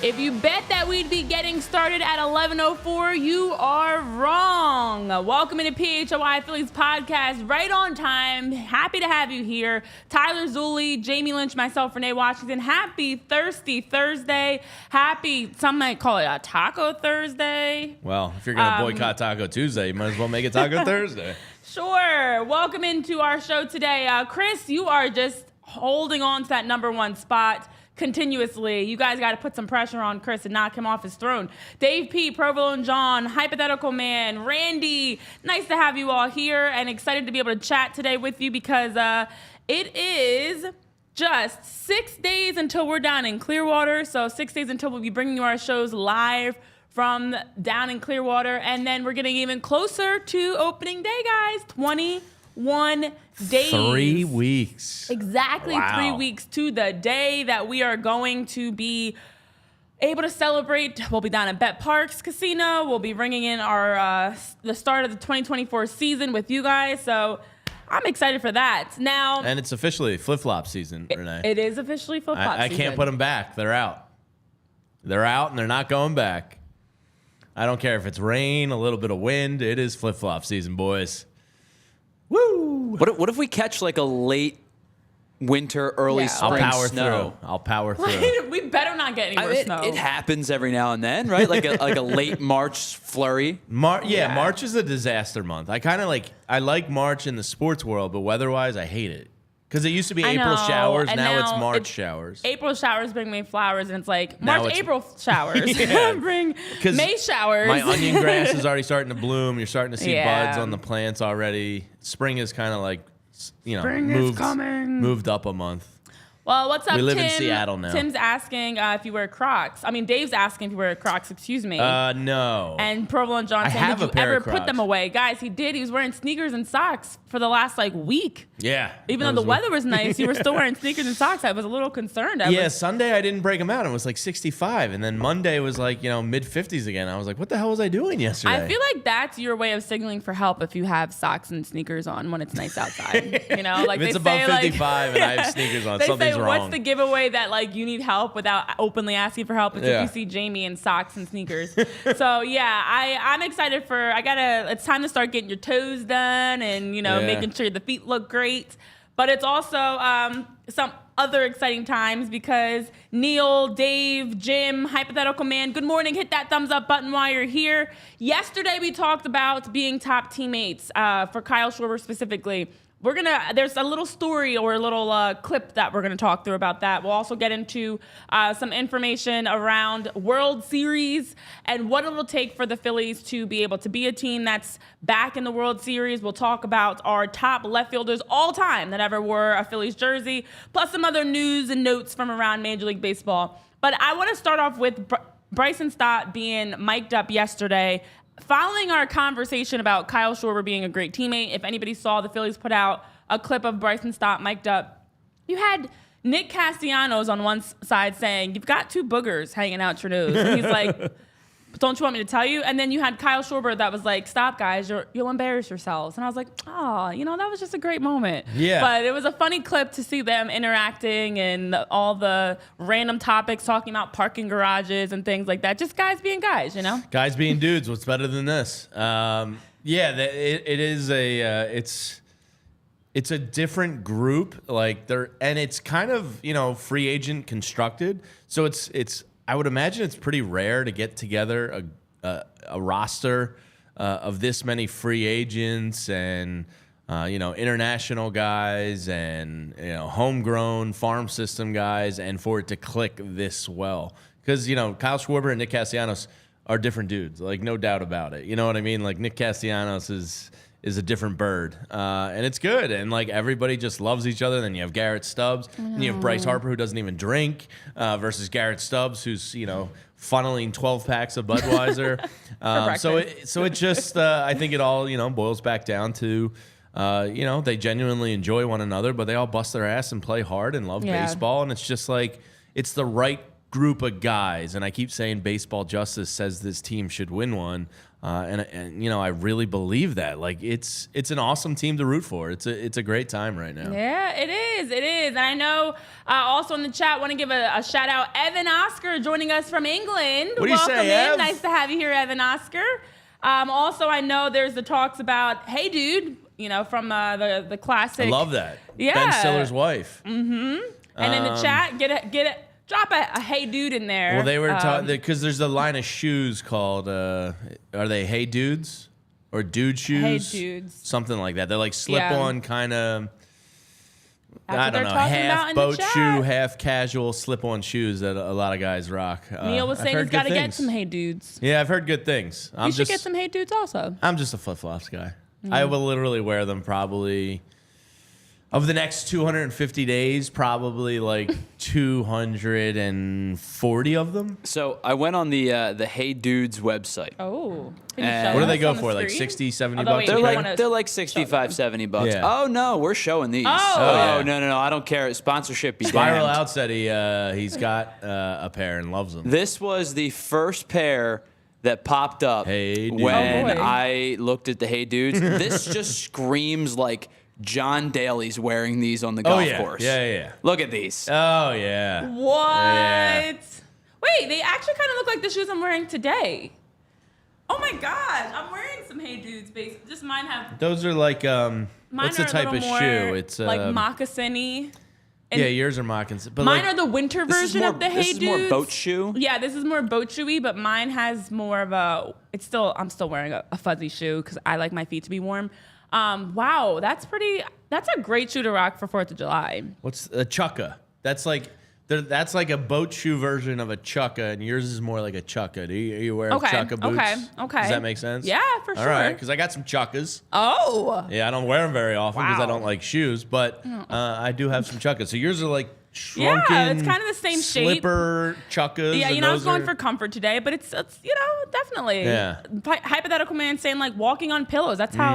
If you bet that we'd be getting started at 11:04, you are wrong. Welcome into PHLY Phillies podcast, right on time. Happy to have you here. Tyler Zulli, Jamie Lynch, myself, Renee Washington. Happy Thirsty Thursday. Happy, some might call it a Taco Thursday. Well, if you're going to boycott Taco Tuesday, you might as well make it Taco Thursday. Sure. Welcome into our show today. Chris, you are just holding on to that number one spot continuously. You guys got to put some pressure on Chris and knock him off his throne. Dave P, Provo and John, Hypothetical Man, Randy, nice to have you all here and excited to be able to chat today with you because it is just 6 days until we're down in Clearwater. So 6 days until we'll be bringing you our shows live from down in Clearwater. And then we're getting even closer to opening day, guys. 21 days. 3 weeks. Exactly. Wow. 3 weeks to the day that we are going to be able to celebrate. We'll be down at Bet Parks Casino. We'll be bringing in our the start of the 2024 season with you guys. So I'm excited for that. Now, And it's officially flip-flop season, Renee. it is officially flip-flop I season. can't put them back. They're out. They're out, and they're not going back. I don't care if it's rain, a little bit of wind. It is flip-flop season, boys. Woo! What if we catch like a late winter, early spring I'll power snow? through. I'll power through. We better not get any more snow. It happens every now and then, right? Like a late March flurry. Yeah. March is a disaster month. I like March in the sports world, but weather-wise, I hate it. Because it used to be I April know, showers, and now it's now March it's showers. April showers bring me flowers, and it's like Now March, it's- April showers Yeah. bring 'Cause May showers. My onion grass is already starting to bloom. You're starting to see Yeah. buds on the plants already. Spring is kind of like, Spring is coming. moved up a month. Well, what's up, We live Tim? in Seattle now. Tim's asking if you wear Crocs. I mean, Dave's asking if you wear Crocs, excuse me. No. And Provo and John I saying, have did a you pair ever of put Crocs. them away? Guys, he did. He was wearing sneakers and socks for the last, week. Yeah. Even though the weather was nice, you were still wearing sneakers and socks. I was a little concerned. Sunday I didn't break them out. It was like 65. And then Monday was like, mid-50s again. I was like, what the hell was I doing yesterday? I feel like that's your way of signaling for help if you have socks and sneakers on when it's nice outside. Like if it's they above say, 55 and I have sneakers on, they something's say, wrong. what's the giveaway that you need help without openly asking for help? It's if you see Jamie in socks and sneakers. So yeah, I'm excited for. It's time to start getting your toes done and making sure the feet look great. But it's also some other exciting times because Neil, Dave, Jim, Hypothetical Man, good morning. Hit that thumbs up button while you're here. Yesterday we talked about being top teammates for Kyle Schwarber specifically. There's a little story or a little clip that we're going to talk through about that. We'll also get into some information around World Series and what it'll take for the Phillies to be able to be a team that's back in the World Series. We'll talk about our top left fielders all time that ever wore a Phillies jersey, plus some other news and notes from around Major League Baseball. But I want to start off with Bryson Stott being mic'd up yesterday. Following our conversation about Kyle Schwarber being a great teammate, if anybody saw, the Phillies put out a clip of Bryson Stott mic'd up. You had Nick Castellanos on one side saying, "You've got two boogers hanging out your nose." And he's like, "Don't you want me to tell you?" And then you had Kyle Schwarber that was like, "Stop, guys, you'll embarrass yourselves." And I was like, "Oh, that was just a great moment." Yeah. But it was a funny clip to see them interacting and all the random topics, talking about parking garages and things like that. Just guys being guys, Guys being dudes, what's better than this? It is it's a different group, and it's kind of free agent constructed. So it's I would imagine it's pretty rare to get together a roster of this many free agents and international guys and homegrown farm system guys, and for it to click this well. Because Kyle Schwarber and Nick Castellanos are different dudes, no doubt about it. You know what I mean? Nick Castellanos is a different bird, and it's good, and everybody just loves each other. Then you have Garrett Stubbs, and you have Bryce Harper, who doesn't even drink, versus Garrett Stubbs, who's funneling 12 packs of Budweiser. So it just I think it all boils back down to they genuinely enjoy one another, but they all bust their ass and play hard and love baseball, and it's just it's the right group of guys. And I keep saying baseball justice says this team should win one. And you know, I really believe that. Like, it's an awesome team to root for. It's a great time right now. Yeah, it is. It is. And I know also in the chat, want to give a shout out, Evan Oscar joining us from England. What do you Welcome say, in. Ev? Nice to have you here, Evan Oscar. Also, I know there's the talks about Hey Dude, you know, from the classic. I love that. Yeah. Ben Stiller's wife. And in the chat, get it. Drop a Hey Dude in there. Well, they were talking because there's a line of shoes called are they Hey Dudes or Dude shoes? Hey Dudes. Something like that. They're like slip-on kind of. I don't know, talking about half in the boat chat. shoe, half casual slip-on shoes that a lot of guys rock. Neil was I've saying heard he's got to good get things. some Hey Dudes. Yeah, I've heard good things. You should get some Hey Dudes also. I'm just a flip-flops guy. I will literally wear them probably over the next 250 days, probably like 240 of them. So I went on the Hey Dudes website. Oh. And What do they go for? Like 60, 70 Although, bucks? wait, a we They're don't pair? like wanna- 65, 70 bucks. Yeah. Oh no, we're showing these. Oh. No, I don't care. Sponsorship be Spiral damned. ALLCITY, he's got a pair and loves them. This was the first pair that popped up Hey Dude. when Oh, boy. I looked at the Hey Dudes. This just screams like John Daly's wearing these on the golf course. Yeah. Look at these. Oh, yeah. What? Yeah. Wait, they actually kind of look like the shoes I'm wearing today. Oh my gosh, I'm wearing some Hey Dudes. Just mine have. Those are like, Mine what's the are a type of little more, shoe? It's like moccasin-y. And yeah, yours are moccasins. But mine like, are the winter This is version more, of the Hey this is Dudes. more boat shoe. Yeah, this is more boat shoey, but mine has more of a. I'm still wearing a fuzzy shoe because I like my feet to be warm. Wow, that's a great shoe to rock for 4th of July. what's a chukka? That's like a boat shoe version of a chukka, and yours is more like a chukka. Are you wearing Okay, chukka boots? okay. Does that make sense? Yeah, for All sure. right, because I got some chukkas. Oh. Yeah, I don't wear them very often because I Wow. don't like shoes, but I do have some chukkas. So yours are like shrunken, it's kind of the same shape. slipper chukkas. Yeah, and I was those going are- for comfort today, but it's definitely. Yeah. Hypothetical man saying like walking on pillows. That's how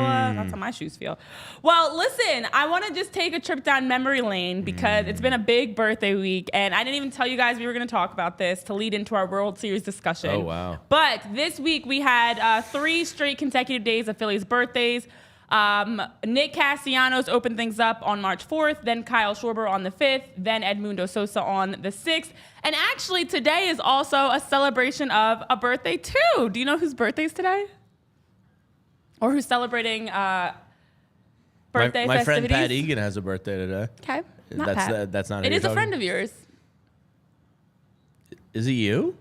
my shoes feel. Well, listen, I want to just take a trip down memory lane because it's been a big birthday week, and I didn't even tell you guys we were going to talk about this to lead into our World Series discussion. Oh, wow. But this week we had 3 straight consecutive days of Phillies birthdays. Nick Castellanos opened things up on March 4th, then Kyle Schwarber on the 5th, then Edmundo Sosa on the 6th. And actually, today is also a celebration of a birthday, too. Do you know whose birthday's today? Or who's celebrating birthday my friend festivities? Pat Egan has a birthday today. Okay, not That's Pat. that's not. It who is you're a friend talking- of yours. Is it you?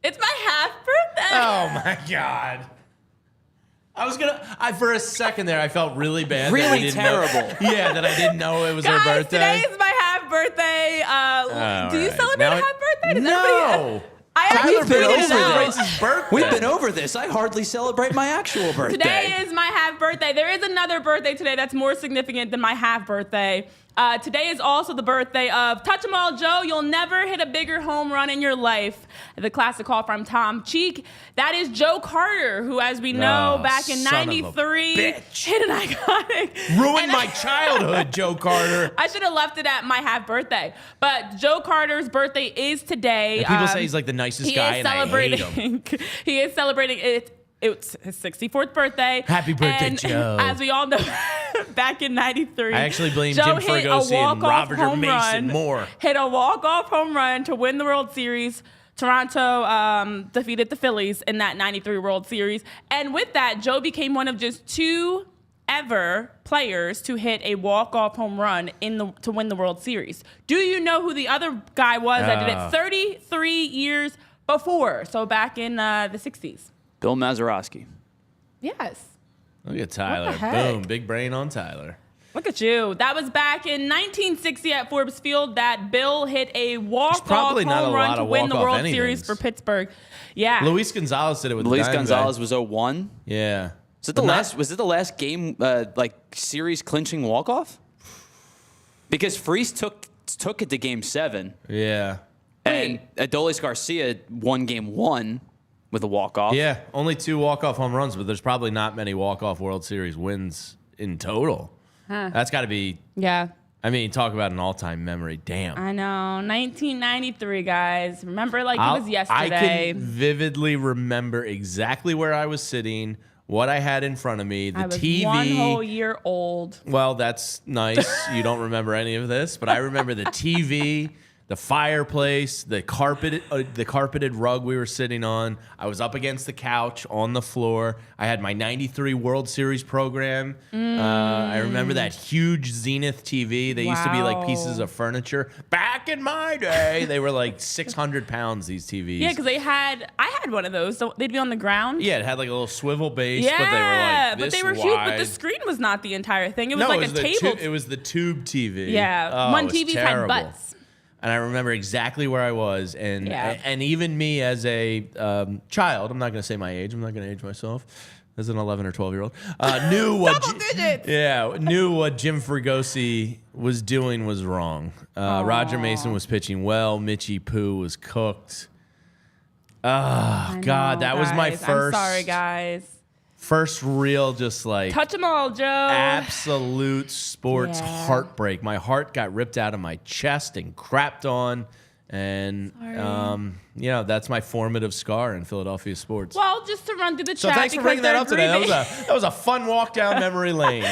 It's my half birthday. Oh my god. For a second there, I felt really bad. that I Really didn't terrible. Know, yeah, that I didn't know it was her Guys, birthday. today is my half birthday. Do you right. celebrate Now a half birthday? Does No. everybody- I actually We've been tweeted over it out. celebrates his birthday. We've been over this. I hardly celebrate my actual birthday. Today is my half birthday. There is another birthday today that's more significant than my half birthday. Today is also the birthday of Touch 'em All Joe. You'll never hit a bigger home run in your life. The classic call from Tom Cheek. That is Joe Carter, who, as we know, Oh, back in son of a '93 bitch. hit an iconic. Ruined and my childhood, Joe Carter. I should have left it at my half birthday. But Joe Carter's birthday is today. And people say he's like the nicest he guy, is and I hate him. celebrating. He is celebrating it. It's his 64th birthday. Happy birthday, and Joe. As we all know, back in '93, I actually blame Joe Jim hit a Fregosi and walk-off Robert home Mason run, more. Hit a walk-off home run to win the World Series. Toronto defeated the Phillies in that '93 World Series. And with that, Joe became one of just 2 ever players to hit a walk-off home run to win the World Series. Do you know who the other guy was that did it 33 years before? So back in the 60s. Bill Mazeroski. Yes. Look at Tyler. heck? Boom. Big brain on Tyler. Look at you. That was back in 1960 at Forbes Field that Bill hit a walk-off probably not home a run lot to of win the walk-off World Series anythings. for Pittsburgh. Yeah. Luis Gonzalez did it with Luis the Diamondbacks. Gonzalez was 01. Yeah. Was it the last game like series clinching walk off? Because Freese took it to game 7. Yeah. And Adolis Garcia won game 1 with a walk off. Yeah. Only 2 walk-off home runs, but there's probably not many walk-off World Series wins in total. That's got to be Yeah. I mean, talk about an all-time memory. Damn. I know. 1993, guys. Remember like it was yesterday. I can vividly remember exactly where I was sitting, what I had in front of me, the I was TV. 1 whole year old. Well, that's nice. You don't remember any of this, but I remember the TV, the fireplace, the carpeted rug we were sitting on. I was up against the couch on the floor. I had my 93 World Series program. I remember that huge Zenith TV. They used to be like pieces of furniture. Back in my day, they were like 600 pounds, these TVs. Yeah, because I had one of those. So they'd be on the ground. Yeah, it had like a little swivel base, Yeah, but they were like but this they were wide. huge. But the screen was not the entire thing. It was like a table. It was the tube TV. Yeah, one TVs had butts. And I remember exactly where I was, and Yeah. and even me as a child, I'm not going to say my age. I'm not going to age myself. As an 11 or 12-year-old, knew what Double digits. knew what Jim Fregosi was doing was wrong. Roger Mason was pitching well. Mitchie Poo was cooked. Oh God, that was my first. I'm sorry, guys. First real, just like Touch them all, Joe. absolute sports Yeah. heartbreak. My heart got ripped out of my chest and crapped on, and that's my formative scar in Philadelphia sports. Well, just to run through the So chat. thanks for because bringing that they're up today. grieving. That was a fun walk down memory lane.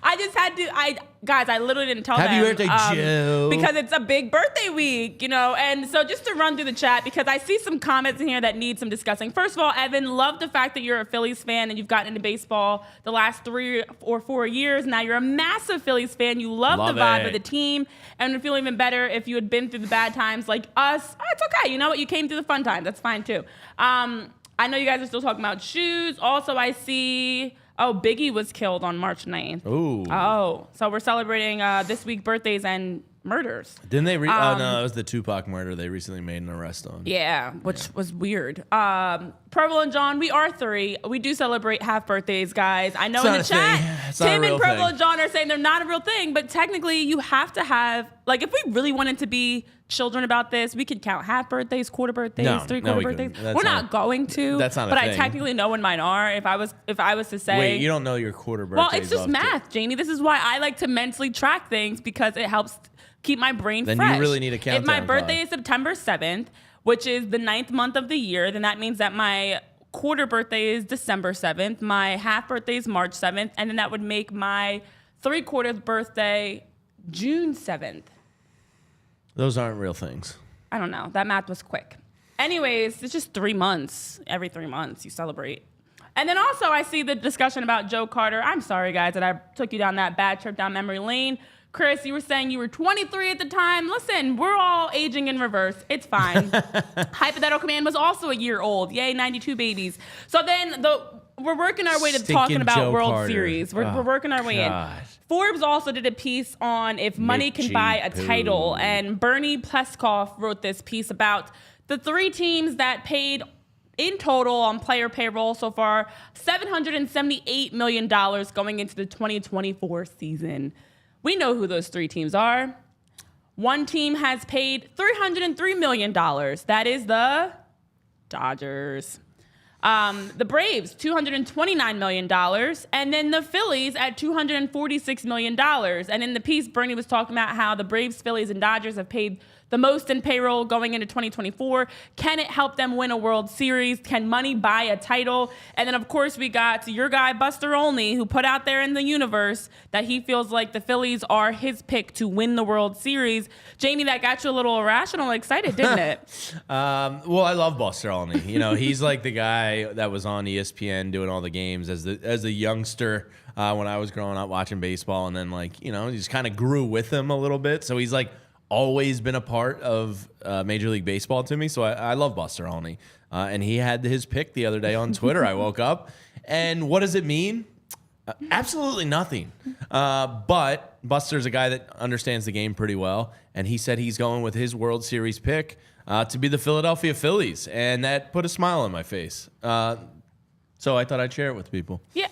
I just had to. Guys, I literally didn't tell them. Happy birthday, Joe. Because it's a big birthday week, and so just to run through the chat, because I see some comments in here that need some discussing. First of all, Evan, love the fact that you're a Phillies fan and you've gotten into baseball the last 3 or 4 years. Now you're a massive Phillies fan. You love the vibe of the team, and would feel even better if you had been through the bad times like us. It's okay. You know what? You came through the fun times. That's fine too. I know you guys are still talking about shoes. Also, I see. Oh, Biggie was killed on March 9th. Ooh. Oh, so we're celebrating this week birthdays and murders. Didn't they? Oh no, it was the Tupac murder. They recently made an arrest on. Yeah, which was weird. Provo and John, we are 3. We do celebrate half birthdays, guys. I know It's in not the a chat, thing. It's not a Tim real and Provo thing. and John are saying they're not a real thing, but technically you have to have, like, if we really wanted to be children about this, we could count half birthdays, quarter birthdays, No, 3/4 we birthdays. couldn't. That's We're not- not going to. that's not a But I thing. technically know when mine are. If I was to say, Wait, you don't know your quarter birthdays? well, it's just off math, Jamie. This is why I like to mentally track things, because it helps keep my brain Then fresh. you really need a If my countdown birthday clock. is September 7th, which is the 9th month of the year, then that means that my quarter birthday is December 7th, my half birthday is March 7th, and then that would make my 3/4 birthday June 7th. Those aren't real things. I don't know. That math was quick. Anyways, it's just 3 months. Every 3 months you celebrate. And then also I see the discussion about Joe Carter. I'm sorry, guys, that I took you down that bad trip down memory lane. Chris, you were saying you were 23 at the time. Listen, we're all aging in reverse. It's fine. Hypothetical Command was also a year old. Yay, 92 babies. So then we're working our way to Stinking talking about Joe World Carter. Series. We're working our way in. God. Forbes also did a piece on if money can buy a Mitchie title, Poo. and Bernie Pleskoff wrote this piece about the 3 teams that paid in total on player payroll so far $778 million going into the 2024 season. We know who those 3 teams are. One team has paid $303 million. That is the Dodgers. The Braves, $229 million. And then the Phillies at $246 million. And in the piece, Bernie was talking about how the Braves, Phillies, and Dodgers have paid the most in payroll going into 2024. Can it help them win a World Series? Can money buy a title? And then, of course, we got your guy, Buster Olney, who put out there in the universe that he feels like the Phillies are his pick to win the World Series. Jamie, that got you a little irrational and excited, didn't it? Well, I love Buster Olney. He's like the guy that was on ESPN doing all the games as a youngster when I was growing up watching baseball, and then he just kind of grew with him a little bit. So he's always been a part of Major League Baseball to me. So I love Buster Olney, and he had his pick the other day on Twitter. I woke up, and what does it mean? Absolutely nothing. But Buster's a guy that understands the game pretty well, and he said he's going with his World Series pick to be the Philadelphia Phillies, and that put a smile on my face. So I thought I'd share it with people. Yeah,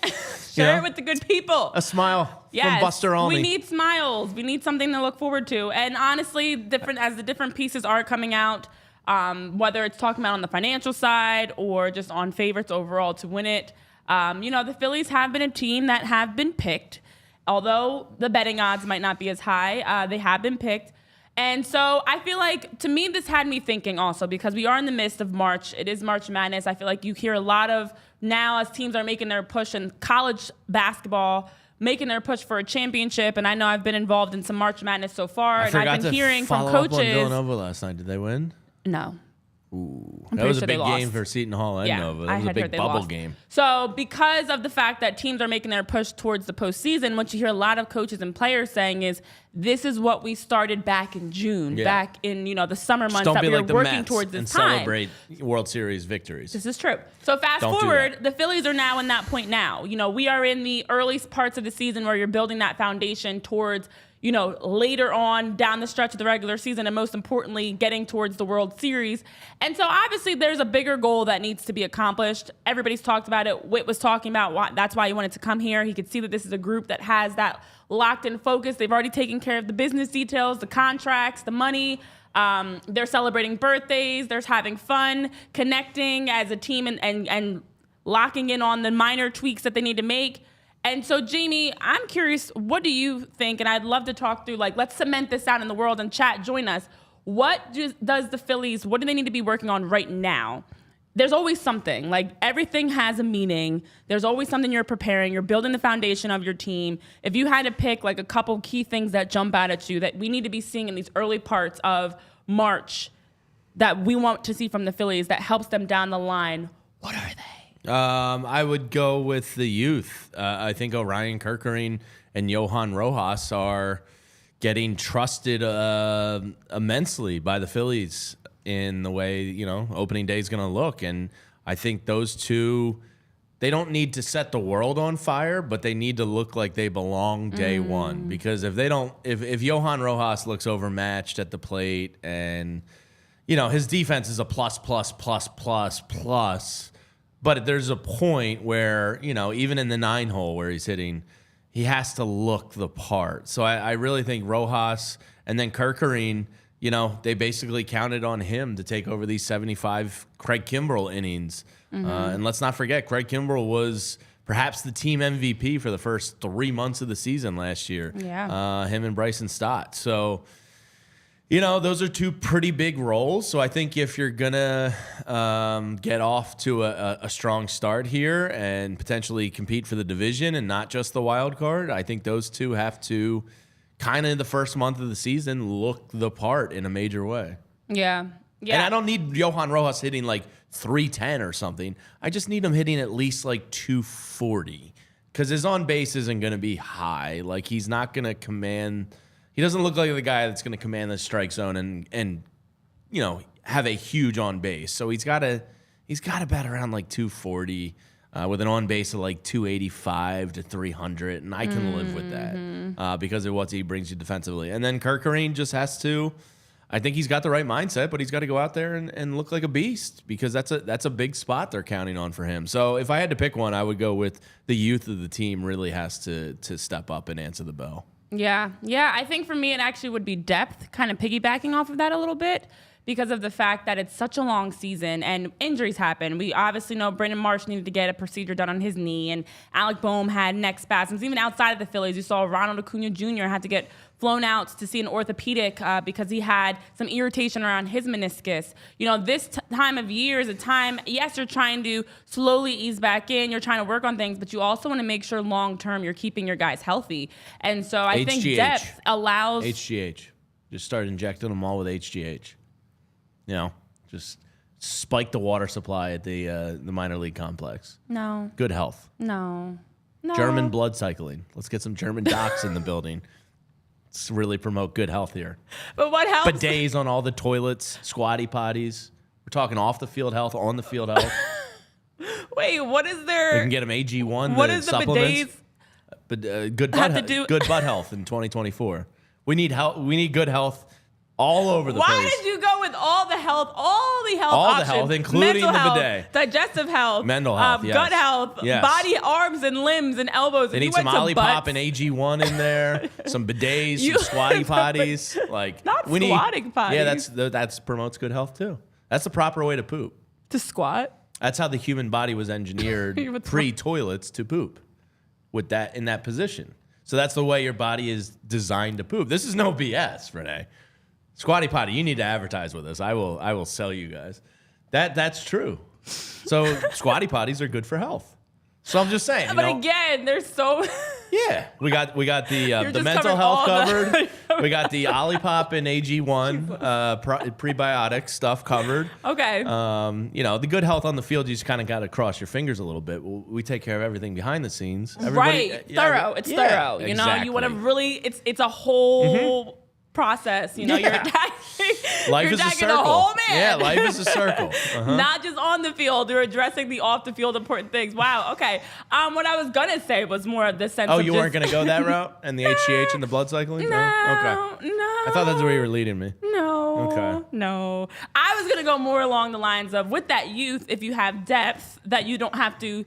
share it with the good people. A smile from Buster Olney. We need smiles. We need something to look forward to. And honestly, as the different pieces are coming out, whether it's talking about on the financial side or just on favorites overall to win it, the Phillies have been a team that have been picked. although the betting odds might not be as high, they have been picked. And so I feel like, to me, this had me thinking also, because we are in the midst of March. It is March Madness. I feel like you hear a lot of, now as teams are making their push in college basketball, making their push for a championship. And I know I've been involved in some March Madness so far. And I've been hearing from coaches. On Villanova last night. Did they win? No. Ooh, that was a big game for Seton Hall and Nova. That was a big bubble game. So because of the fact that teams are making their push towards the postseason, what you hear a lot of coaches and players saying is, this is what we started back in June, back in the summer months that we were working towards this time. Celebrate World Series victories. This is true. So fast forward, the Phillies are now in that point now. We are in the early parts of the season where you're building that foundation towards later on down the stretch of the regular season, and most importantly, getting towards the World Series. And so obviously there's a bigger goal that needs to be accomplished. Everybody's talked about it. Whit was talking about that's why he wanted to come here. He could see that this is a group that has that locked in focus. They've already taken care of the business details, the contracts, the money. They're celebrating birthdays. They're having fun, connecting as a team and locking in on the minor tweaks that they need to make. And so, Jamie, I'm curious, what do you think? And I'd love to talk through, let's cement this out in the world, and chat, join us. What does the Phillies, what do they need to be working on right now? There's always something. Everything has a meaning. There's always something you're preparing. You're building the foundation of your team. If you had to pick, a couple key things that jump out at you that we need to be seeing in these early parts of March that we want to see from the Phillies that helps them down the line, what are they? I would go with the youth. I think Orion Kerkering and Johan Rojas are getting trusted immensely by the Phillies in the way, opening day is going to look. And I think those two, they don't need to set the world on fire, but they need to look like they belong day one. Because if they don't, if Johan Rojas looks overmatched at the plate and, his defense is a plus, but there's a point where, even in the 9-hole where he's hitting, he has to look the part. So I really think Rojas and then Kerkering, they basically counted on him to take over these 75 Craig Kimbrell innings. And let's not forget, Craig Kimbrell was perhaps the team MVP for the first 3 months of the season last year. Yeah. Him and Bryson Stott. So, those are two pretty big roles. So I think if you're going to get off to a strong start here and potentially compete for the division and not just the wild card, I think those two have to kind of in the first month of the season look the part in a major way. Yeah. And I don't need Johan Rojas hitting 310 or something. I just need him hitting at least 240 because his on base isn't going to be high. He's not going to command... He doesn't look like the guy that's going to command the strike zone and have a huge on base. So he's got to bat around 240 with an on base of 285 to 300, and I can live with that because of what he brings you defensively. And then Kerkering just has to. I think he's got the right mindset, but he's got to go out there and look like a beast because that's a big spot they're counting on for him. So if I had to pick one, I would go with the youth of the team really has to step up and answer the bell. Yeah. I think for me, it actually would be depth, kind of piggybacking off of that a little bit because of the fact that it's such a long season and injuries happen. We obviously know Brandon Marsh needed to get a procedure done on his knee, and Alec Boehm had neck spasms. Even outside of the Phillies, you saw Ronald Acuna Jr. had to get flown out to see an orthopedic because he had some irritation around his meniscus. This time of year is a time, yes, you're trying to slowly ease back in, you're trying to work on things, but you also want to make sure long-term you're keeping your guys healthy. And so I think depth allows... HGH. Just start injecting them all with HGH. Just spike the water supply at the minor league complex. No. Good health. No. German blood cycling. Let's get some German docs in the building. Let's really promote good health here. But what helps? Bidets on all the toilets, squatty potties. We're talking off the field health, on the field health. Wait, what is there? We can get them AG1. What is the bidets? But good butt health in 2024. We need help. We need good health all over the place. Why did you go with all the health options? The health, including mental the health, bidet. digestive health, mental health, yes. gut health, yes. Body, arms, and limbs and elbows. They need some Olipop and AG1 in there, some bidets, some squatty potties. Squatting potties. Yeah, that's promotes good health too. That's the proper way to poop. To squat. That's how the human body was engineered pre-toilets to poop, in that position. So that's the way your body is designed to poop. This is no BS, Renee. Squatty Potty, you need to advertise with us. I will sell you guys. That's true. So Squatty Potties are good for health. So I'm just saying. But again, there's so. Yeah, we got the mental health covered. We got the Olipop and AG1 prebiotic stuff covered. Okay. The good health on the field, you just kind of got to cross your fingers a little bit. We take care of everything behind the scenes. Right. Thorough. It's thorough. Exactly. You know, you want to really. It's a whole. Process, you're attacking. Life you're is a attacking circle. The whole man. Yeah, life is a circle. Not just on the field. You're addressing the off the field important things. Wow. Okay. What I was gonna say was more of the sense. Oh, you weren't gonna go that route and the HGH and the blood cycling? No. Okay. No. I thought that's where you were leading me. No. Okay. No. I was gonna go more along the lines of with that youth, if you have depth, that you don't have to,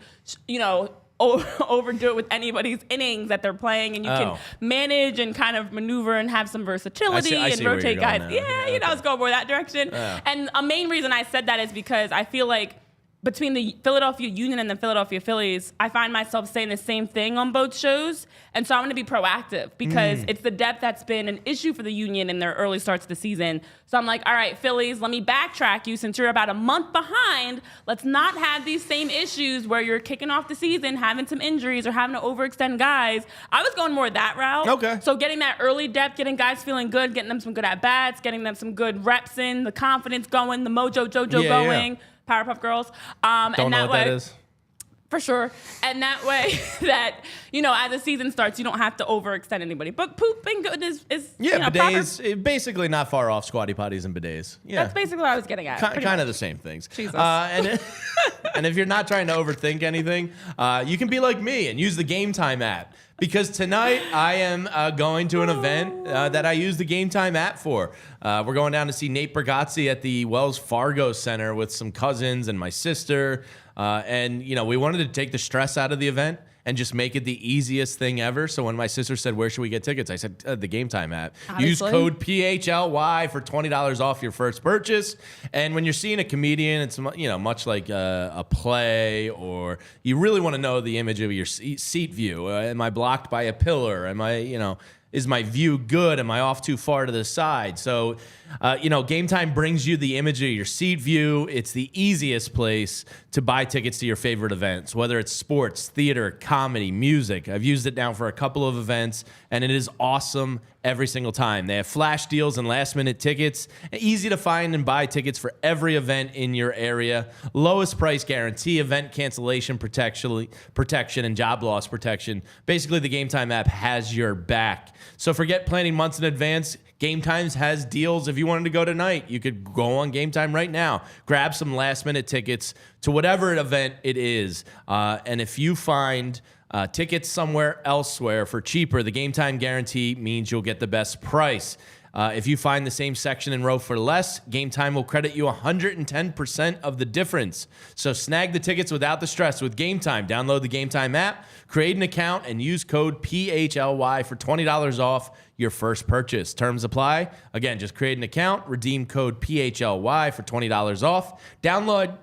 overdo it with anybody's innings that they're playing, and you can manage and kind of maneuver and have some versatility and rotate guys. I was going more that direction. And a main reason I said that is because I feel like between the Philadelphia Union and the Philadelphia Phillies, I find myself saying the same thing on both shows. And so I'm going to be proactive because it's the depth that's been an issue for the Union in their early starts of the season. So I'm like, all right, Phillies, let me backtrack you since you're about a month behind. Let's not have these same issues where you're kicking off the season, having some injuries or having to overextend guys. I was going more that route. Okay. So getting that early depth, getting guys feeling good, getting them some good at-bats, getting them some good reps in, the confidence going, the mojo jojo going. Yeah. Powerpuff Girls. Don't know what that is. For sure. And that way that, as the season starts, you don't have to overextend anybody. But pooping good is bidets, basically not far off Squatty Potties and bidets. Yeah. That's basically what I was getting at. Kind of the same things. Jesus. And if you're not trying to overthink anything, you can be like me and use the Game Time app. Because tonight I am going to an event that I use the Game Time app for. We're going down to see Nate Bargatze at the Wells Fargo Center with some cousins and my sister. And we wanted to take the stress out of the event and just make it the easiest thing ever. So when my sister said, where should we get tickets? I said, the Game Time app. Honestly. Use code PHLY for $20 off your first purchase. And when you're seeing a comedian, it's much like a play, or you really want to know the image of your seat view. Am I blocked by a pillar? Am I, is my view good? Am I off too far to the side? So, Game Time brings you the image of your seat view. It's the easiest place to buy tickets to your favorite events, whether it's sports, theater, comedy, music. I've used it now for a couple of events, and it is awesome every single time. They have flash deals and last-minute tickets. Easy to find and buy tickets for every event in your area. Lowest price guarantee, event cancellation protection, and job loss protection. Basically, the Game Time app has your back. So forget planning months in advance. Game Times has deals. If you wanted to go tonight, you could go on Game Time right now. Grab some last-minute tickets to whatever event it is. And if you find tickets somewhere elsewhere for cheaper, the Game Time guarantee means you'll get the best price. If you find the same section and row for less, Game Time will credit you 110% of the difference. So snag the tickets without the stress with Game Time. Download the Game Time app, create an account, and use code PHLY for $20 off your first purchase. Terms apply. Again, just create an account, redeem code PHLY for $20 off. Download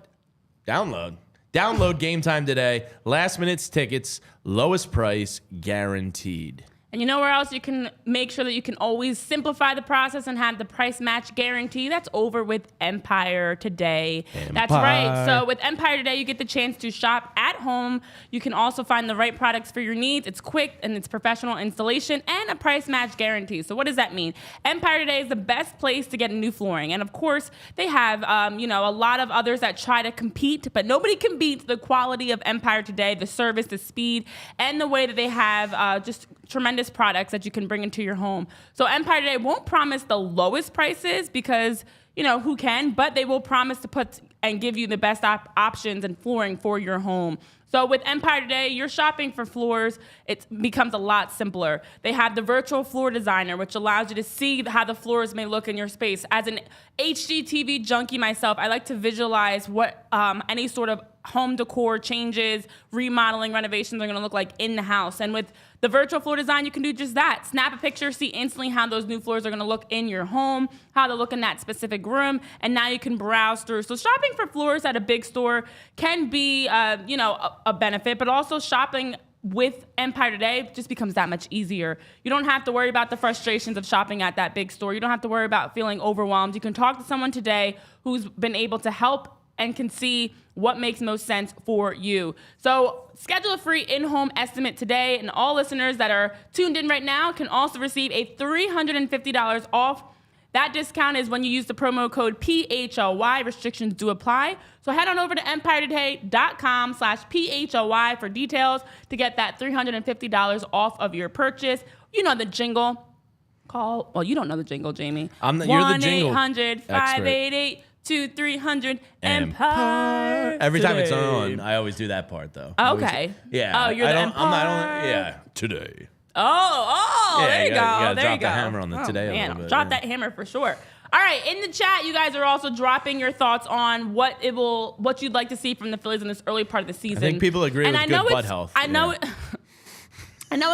Game Time today. Last minute tickets, lowest price guaranteed. And you know where else you can make sure that you can always simplify the process and have the price match guarantee? That's over with Empire Today. That's right. So with Empire Today, you get the chance to shop at home. You can also find the right products for your needs. It's quick and it's professional installation and a price match guarantee. So what does that mean? Empire Today is the best place to get new flooring. And of course, they have a lot of others that try to compete, but nobody can beat the quality of Empire Today, the service, the speed, and the way that they have just tremendous products that you can bring into your home. So Empire Today won't promise the lowest prices because, who can, but they will promise to put and give you the best options and flooring for your home. So with Empire Today, you're shopping for floors. It becomes a lot simpler. They have the virtual floor designer, which allows you to see how the floors may look in your space. As an HGTV junkie myself, I like to visualize what any sort of home decor changes, remodeling, renovations are going to look like in the house. And with the virtual floor design, you can do just that. Snap a picture, see instantly how those new floors are going to look in your home, how they look in that specific room, and now you can browse through. So shopping for floors at a big store can be, a benefit, but also shopping with Empire Today, it just becomes that much easier. You don't have to worry about the frustrations of shopping at that big store. You don't have to worry about feeling overwhelmed. You can talk to someone today who's been able to help and can see what makes most sense for you. So schedule a free in-home estimate today, and all listeners that are tuned in right now can also receive a $350 off. That discount is when you use the promo code PHLY. Restrictions do apply. So head on over to empiretoday.com/PHLY for details to get that $350 off of your purchase. You know the jingle. Well, you don't know the jingle, Jamie. You're the jingle 1-800-588-2300 Empire. Every time it's on, I always do that part though. Okay. Yeah. Oh, you're the Empire. Today. Oh, Yeah, there you go. gotta There drop you go. the hammer on the today a little bit. Drop that hammer for sure. All right, in the chat, you guys are also dropping your thoughts on what you'd like to see from the Phillies in this early part of the season. I think people agree with good butt health. I know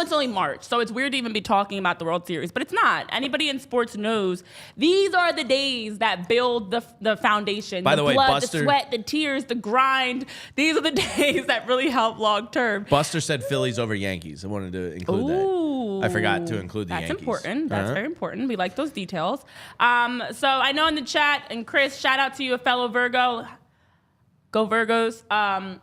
it's only March, so it's weird to even be talking about the World Series, but it's not. Anybody in sports knows these are the days that build the foundation. By the way, blood, Buster, the sweat, the tears, the grind. These are the days that really help long term. Buster said Phillies over Yankees. I wanted to include that. I forgot to include the Yankees. That's important. That's very important. We like those details. So I know in the chat, and Chris, shout out to you, a fellow Virgo. Go Virgos.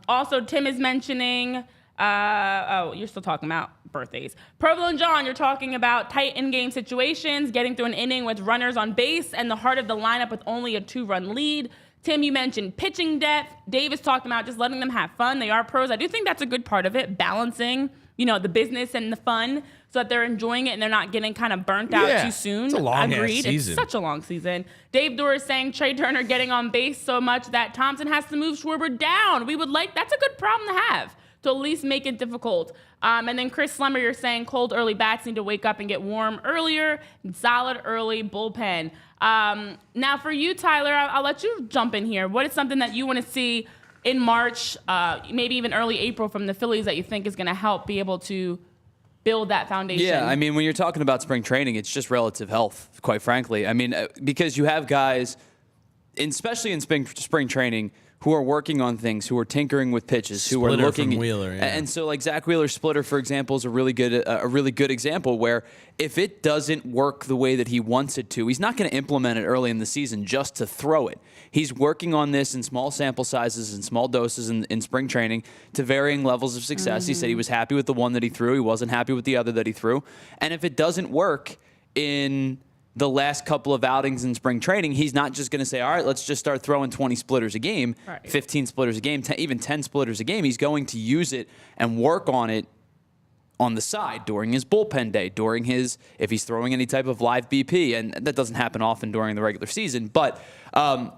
Also, Tim is mentioning... you're still talking about birthdays. Provo and John, you're talking about tight in-game situations, getting through an inning with runners on base, and the heart of the lineup with only a 2-run lead. Tim, you mentioned pitching depth. Dave is talking about just letting them have fun. They are pros. I do think that's a good part of it, balancing, the business and the fun so that they're enjoying it and they're not getting kind of burnt out too soon. It's a long Agreed. season. It's such a long season. Dave Dorr is saying Trey Turner getting on base so much that Thompson has to move Schwarber down. That's a good problem to have, to at least make it difficult. And then Chris Slemmer, you're saying cold early bats need to wake up and get warm earlier, and solid early bullpen. Now for you, Tyler, I'll let you jump in here. What is something that you want to see in March, maybe even early April from the Phillies that you think is going to help be able to build that foundation? Yeah, I mean, when you're talking about spring training, it's just relative health, quite frankly. I mean, because you have guys, especially in spring training, who are working on things, who are tinkering with pitches, who are looking. From Wheeler, yeah. And so, like Zach Wheeler's splitter, for example, is a really good example where if it doesn't work the way that he wants it to, he's not going to implement it early in the season just to throw it. He's working on this in small sample sizes and small doses in spring training to varying levels of success. He said he was happy with the one that he threw. He wasn't happy with the other that he threw. And if it doesn't work in the last couple of outings in spring training, he's not just going to say, all right, let's just start throwing 20 splitters a game, 15 splitters a game, even 10 splitters a game. He's going to use it and work on it on the side during his bullpen day, if he's throwing any type of live BP, and that doesn't happen often during the regular season. But a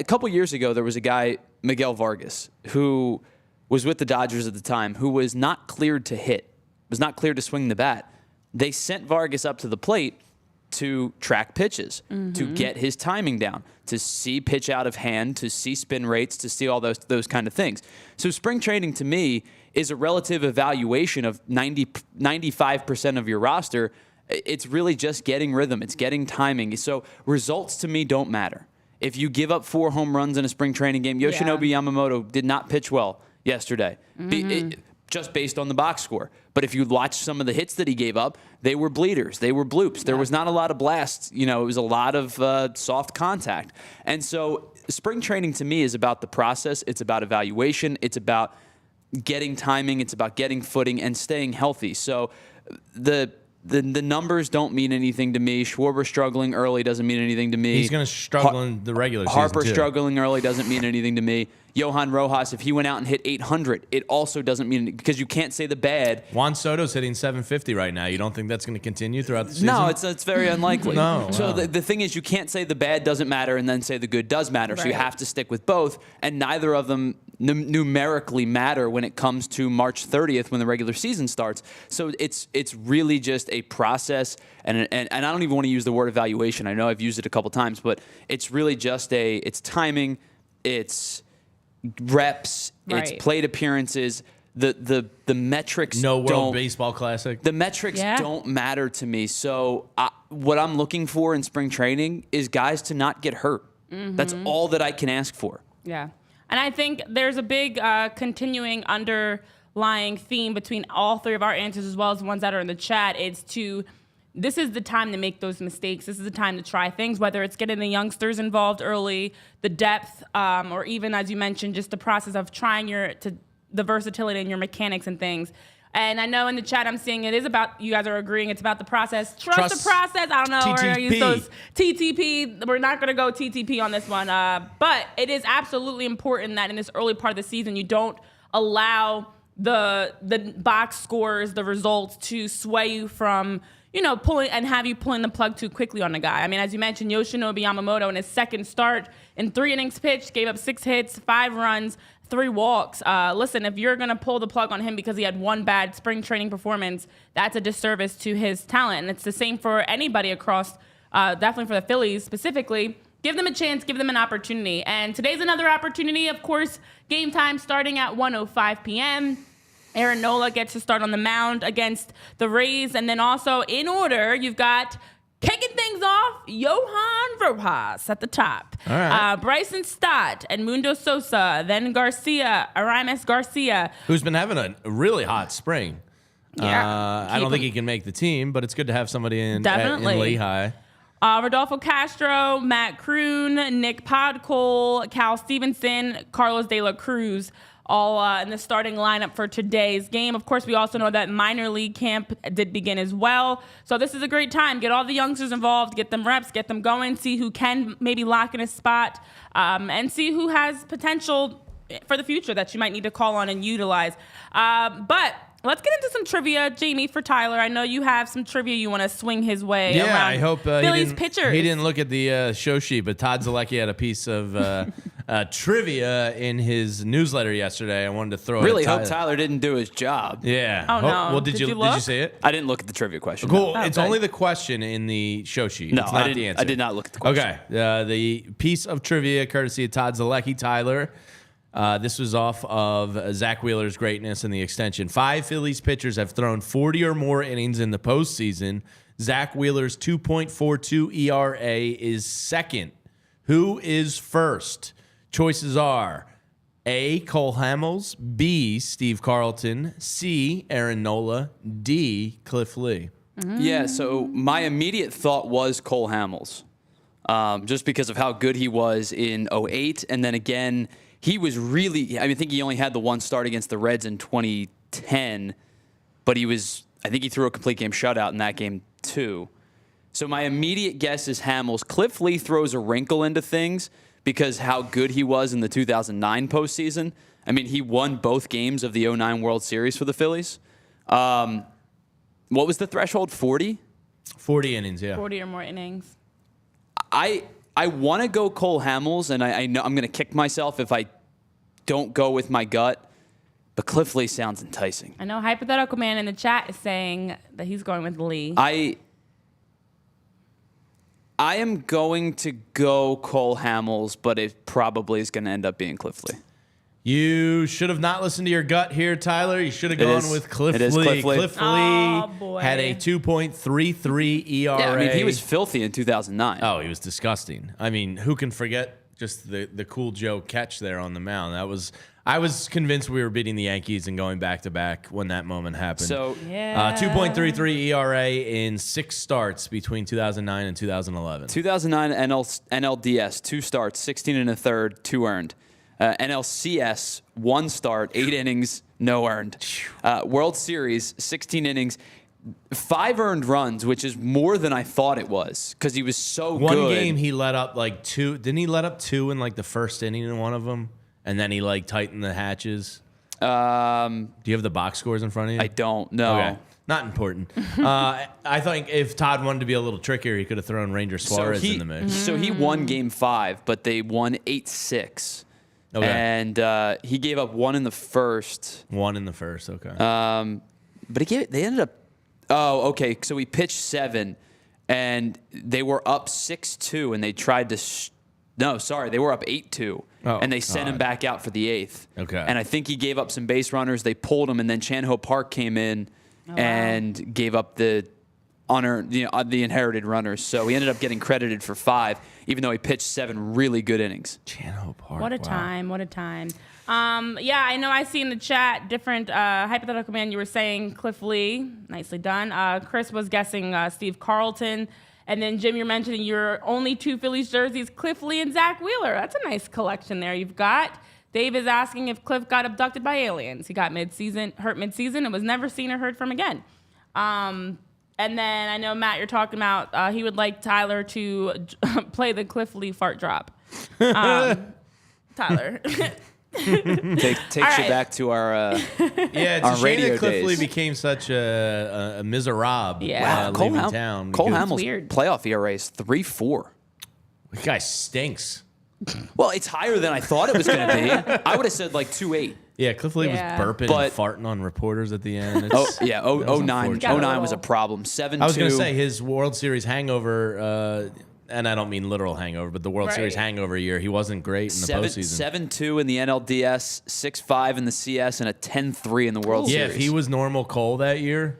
couple years ago, there was a guy, Miguel Vargas, who was with the Dodgers at the time, who was not cleared to hit, was not cleared to swing the bat. They sent Vargas up to the plate to track pitches, to get his timing down, to see pitch out of hand, to see spin rates, to see all those kind of things. So spring training to me is a relative evaluation of 95% of your roster. It's really just getting rhythm. It's getting timing. So results to me don't matter. If you give up 4 home runs in a spring training game, Yoshinobu Yamamoto did not pitch well yesterday. Just based on the box score. But if you watch some of the hits that he gave up, they were bleeders. They were bloops. There was not a lot of blasts. It was a lot of soft contact. And so spring training to me is about the process. It's about evaluation. It's about getting timing. It's about getting footing and staying healthy. So the numbers don't mean anything to me. Schwarber struggling early doesn't mean anything to me. He's going to struggle in the regular season, Harper struggling early doesn't mean anything to me. Johan Rojas, if he went out and hit 800, it also doesn't mean anything, because you can't say the bad. Juan Soto's hitting 750 right now. You don't think that's going to continue throughout the season? No, it's very unlikely. No. So wow. the thing is, you can't say the bad doesn't matter and then say the good does matter. Right. So you have to stick with both, and neither of them numerically matter when it comes to March 30th when the regular season starts. So it's really just a process, and I don't even want to use the word evaluation. I know I've used it a couple times, but it's really just it's timing, it's reps, it's plate appearances. The metrics World Baseball Classic. The metrics don't matter to me. So what I'm looking for in spring training is guys to not get hurt. That's all that I can ask for. Yeah. And I think there's a big continuing underlying underlying theme between all three of our answers as well as the ones that are in the chat. This is the time to make those mistakes. This is the time to try things, whether it's getting the youngsters involved early, the depth, or even, as you mentioned, just the process of trying the versatility in your mechanics and things. And I know in the chat I'm seeing it is about, you guys are agreeing it's about the process. Trust the process. I don't know. TTP. We're going to use those TTP. We're not going to go TTP on this one. But it is absolutely important that in this early part of the season, you don't allow the box scores, the results to sway you from pulling the plug too quickly on the guy. I mean, as you mentioned, Yoshinobu Yamamoto in his second start in 3 innings pitched, gave up 6 hits, 5 runs, 3 walks. Listen, if you're going to pull the plug on him because he had one bad spring training performance, that's a disservice to his talent. And it's the same for anybody across, definitely for the Phillies specifically. Give them a chance, give them an opportunity. And today's another opportunity, of course, game time starting at 1:05 p.m. Aaron Nola gets to start on the mound against the Rays. And then also in order, you've got kicking things off, Johan Rojas at the top. All right. Bryson Stott, Edmundo Sosa, then Aramis Garcia. Who's been having a really hot spring. Yeah, I don't think he can make the team, but it's good to have somebody in Lehigh. Rodolfo Castro, Matt Kroon, Nick Podkol, Cal Stevenson, Carlos De La Cruz, all in the starting lineup for today's game. Of course, we also know that minor league camp did begin as well. So this is a great time. Get all the youngsters involved, get them reps, get them going, see who can maybe lock in a spot, and see who has potential for the future that you might need to call on and utilize. But let's get into some trivia, Jamie, for Tyler. I know you have some trivia you want to swing his way. Yeah, around I hope Phillies pitchers. He didn't look at the show sheet, but Todd Zulli had a piece of trivia in his newsletter yesterday. I wanted to throw Really it at hope Tyler didn't do his job. Yeah. Oh, no. Well, did you look? see it? I didn't look at the trivia question. Cool. Oh, It's okay. only the question in the show sheet. No, it's not I didn't. the answer. I did not look at the question. Okay. The piece of trivia courtesy of Todd Zulli, Tyler. This was off of Zach Wheeler's greatness in the extension. 5 Phillies pitchers have thrown 40 or more innings in the postseason. Zach Wheeler's 2.42 ERA is second. Who is first? Choices are A, Cole Hamels, B, Steve Carlton, C, Aaron Nola, D, Cliff Lee. Yeah, so my immediate thought was Cole Hamels, just because of how good he was in 2008. And then again, he was really, I think he only had the one start against the Reds in 2010, but I think he threw a complete game shutout in that game too. So my immediate guess is Hamels. Cliff Lee throws a wrinkle into things because how good he was in the 2009 postseason. I mean, he won both games of the 2009 World Series for the Phillies. What was the threshold? 40? 40 innings, yeah. 40 or more innings. I want to go Cole Hamels, and I know I'm going to kick myself if I don't go with my gut, but Cliff Lee sounds enticing. I know Hypothetical Man in the chat is saying that he's going with Lee. I am going to go Cole Hamels, but it probably is going to end up being Cliff Lee. You should have not listened to your gut here, Tyler. You should have gone with Cliff Lee. Cliff Lee. Cliff Lee had a 2.33 ERA. Yeah, I mean, he was filthy in 2009. Oh, he was disgusting. I mean, who can forget just the cool Joe catch there on the mound? I was convinced we were beating the Yankees and going back to back when that moment happened. So, 2.33 ERA in 6 starts between 2009 and 2011. 2009 NLDS, 2 starts, 16 and a third, 2 earned. NLCS, 1 start, 8 innings, no earned. World Series, 16 innings, 5 earned runs, which is more than I thought it was because he was so good. One game he let up like 2. Didn't he let up 2 in like the first inning in one of them? And then he like tightened the hatches. Do you have the box scores in front of you? I don't know. Okay. Not important. I think if Todd wanted to be a little trickier, he could have thrown Ranger Suarez in the mix. So he won Game 5, but they won 8-6. Okay. And he gave up 1 in the first. 1 in the first, okay. But they ended up. Oh, okay. So he pitched 7, and they were up 6-2, and they tried to. They were up 8-2, and they sent him back out for the 8th. Okay. And I think he gave up some base runners. They pulled him, and then Chan-Ho Park came in and gave up the the inherited runners. So he ended up getting credited for 5, even though he pitched 7 really good innings. Chano Park. What a time. What a time. Yeah, I know I see in the chat different hypothetical man. You were saying Cliff Lee. Nicely done. Chris was guessing Steve Carlton. And then, Jim, you're mentioning your only 2 Phillies jerseys, Cliff Lee and Zach Wheeler. That's a nice collection there you've got. Dave is asking if Cliff got abducted by aliens. He got hurt mid-season, and was never seen or heard from again. And then I know, Matt, you're talking about he would like Tyler to play the Cliff Lee fart drop. Tyler. Takes you back to our it's our a shame radio that Cliff Lee days. became such a miserable leaving town. Cole because Hamels' weird. playoff ERA is 3.4. The guy stinks. Well, it's higher than I thought it was going to be. I would have said like 2.8. Yeah, Cliff Lee was burping and farting on reporters at the end. It's, 09 was a problem. 7-2. I was going to say his World Series hangover, and I don't mean literal hangover, but the World Series hangover year, he wasn't great in the postseason. 7-2 in the NLDS, 6-5 in the CS, and a 10-3 in the World Series. Yeah, if he was normal Cole that year.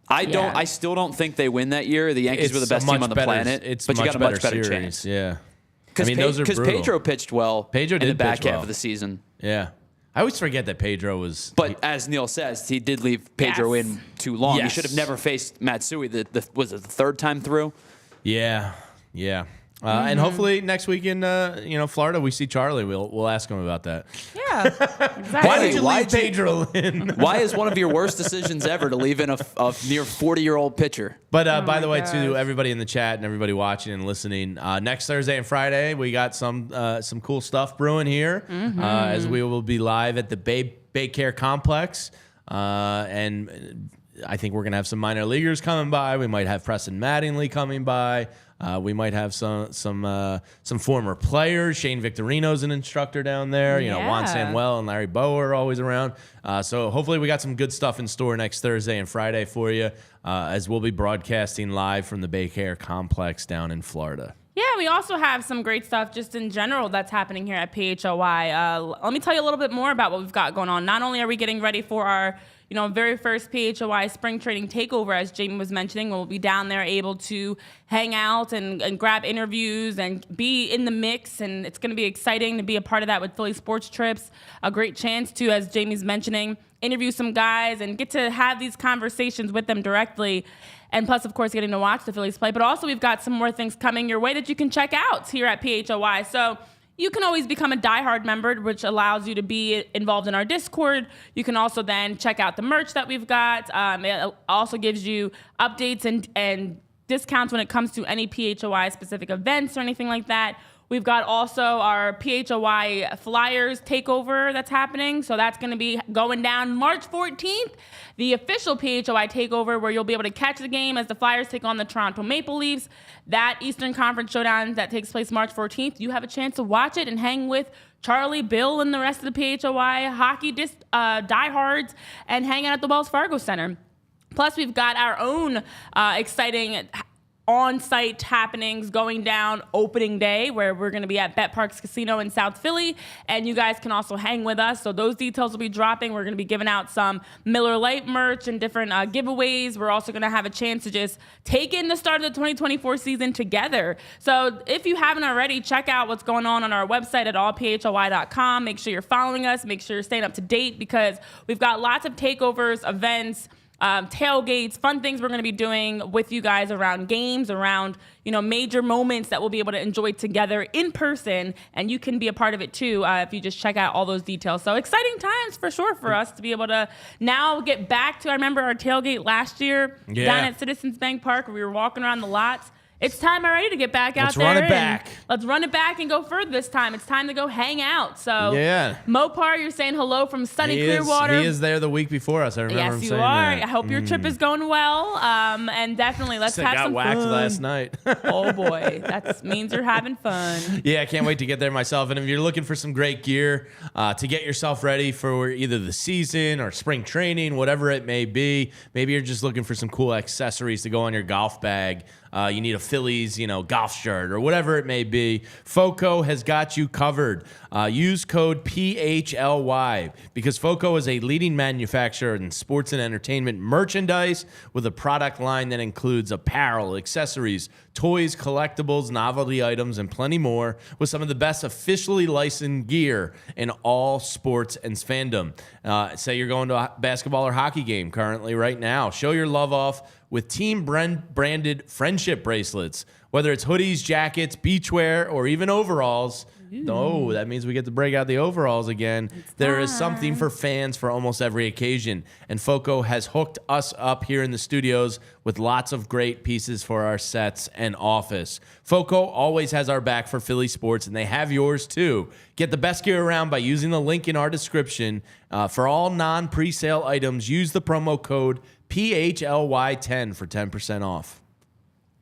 I still don't think they win that year. The Yankees were the best team on the planet. But you got a much better series. chance. Yeah. Because those are brutal. Pedro pitched well Pedro in the did back pitch half well. of the season. Yeah. I always forget that Pedro was... But as Neil says, he did leave Pedro in too long. Yes. He should have never faced Matsui. Was it the 3rd time through? Yeah. And hopefully next week in Florida, we see Charlie. We'll ask him about that. Yeah, exactly. Why did you leave Pedro in? Why is one of your worst decisions ever to leave in a near 40-year-old pitcher? But by the way, to everybody in the chat and everybody watching and listening, next Thursday and Friday, we got some cool stuff brewing here as we will be live at the Bay Care Complex. And I think we're going to have some minor leaguers coming by. We might have Preston Mattingly coming by. We might have some former players. Shane Victorino's an instructor down there. Juan Samuel and Larry Bowe are always around. So hopefully we got some good stuff in store next Thursday and Friday for you, as we'll be broadcasting live from the Bay Care Complex down in Florida. Yeah, we also have some great stuff just in general that's happening here at PHLY. Let me tell you a little bit more about what we've got going on. Not only are we getting ready for our very first PHLY spring training takeover, as Jamie was mentioning, we'll be down there able to hang out and grab interviews and be in the mix, and it's going to be exciting to be a part of that with Philly Sports Trips. A great chance to, as Jamie's mentioning, interview some guys and get to have these conversations with them directly. And plus, of course, getting to watch the Phillies play. But also, we've got some more things coming your way that you can check out here at PHLY. So you can always become a diehard member, which allows you to be involved in our Discord. You can also then check out the merch that we've got. It also gives you updates and discounts when it comes to any PHLY specific events or anything like that. We've got also our PHLY Flyers takeover that's happening. So that's going to be going down March 14th, the official PHLY takeover, where you'll be able to catch the game as the Flyers take on the Toronto Maple Leafs. That Eastern Conference showdown that takes place March 14th, you have a chance to watch it and hang with Charlie, Bill, and the rest of the PHLY hockey diehards and hang out at the Wells Fargo Center. Plus, we've got our own exciting on-site happenings going down opening day, where we're going to be at Bet Parks Casino in South Philly, and you guys can also hang with us. So those details will be dropping. We're going to be giving out some Miller Lite merch and different giveaways. We're also going to have a chance to just take in the start of the 2024 season together. So if you haven't already, check out what's going on our website at allphly.com. Make sure you're following us. Make sure you're staying up to date, because we've got lots of takeovers, events, tailgates, fun things we're going to be doing with you guys around games, around major moments that we'll be able to enjoy together in person, and you can be a part of it too if you just check out all those details. So exciting times for sure for us to be able to now get back to, I remember our tailgate last year down at Citizens Bank Park, where we were walking around the lots. It's time already to get back out there. Let's run it back and go further this time. It's time to go hang out. So, Mopar, you're saying hello from sunny Clearwater. He is there the week before us. I remember him saying that. Yes, you are. I hope your trip is going well. And definitely, let's have some fun. I got whacked last night. Oh, boy. That means you're having fun. Yeah, I can't wait to get there myself. And if you're looking for some great gear to get yourself ready for either the season or spring training, whatever it may be, maybe you're just looking for some cool accessories to go on your golf bag. you need a Phillies, golf shirt or whatever it may be, FOCO has got you covered. Use code PHLY because FOCO is a leading manufacturer in sports and entertainment merchandise with a product line that includes apparel, accessories, toys, collectibles, novelty items, and plenty more with some of the best officially licensed gear in all sports and fandom. Say you're going to a basketball or hockey game currently right now. Show your love off with team-branded friendship bracelets. Whether it's hoodies, jackets, beachwear, or even overalls. Oh, that means we get to break out the overalls again. There is something for fans for almost every occasion. And FOCO has hooked us up here in the studios with lots of great pieces for our sets and office. FOCO always has our back for Philly sports, and they have yours too. Get the best gear around by using the link in our description. For all non-presale items, use the promo code PHLY10 for 10% off.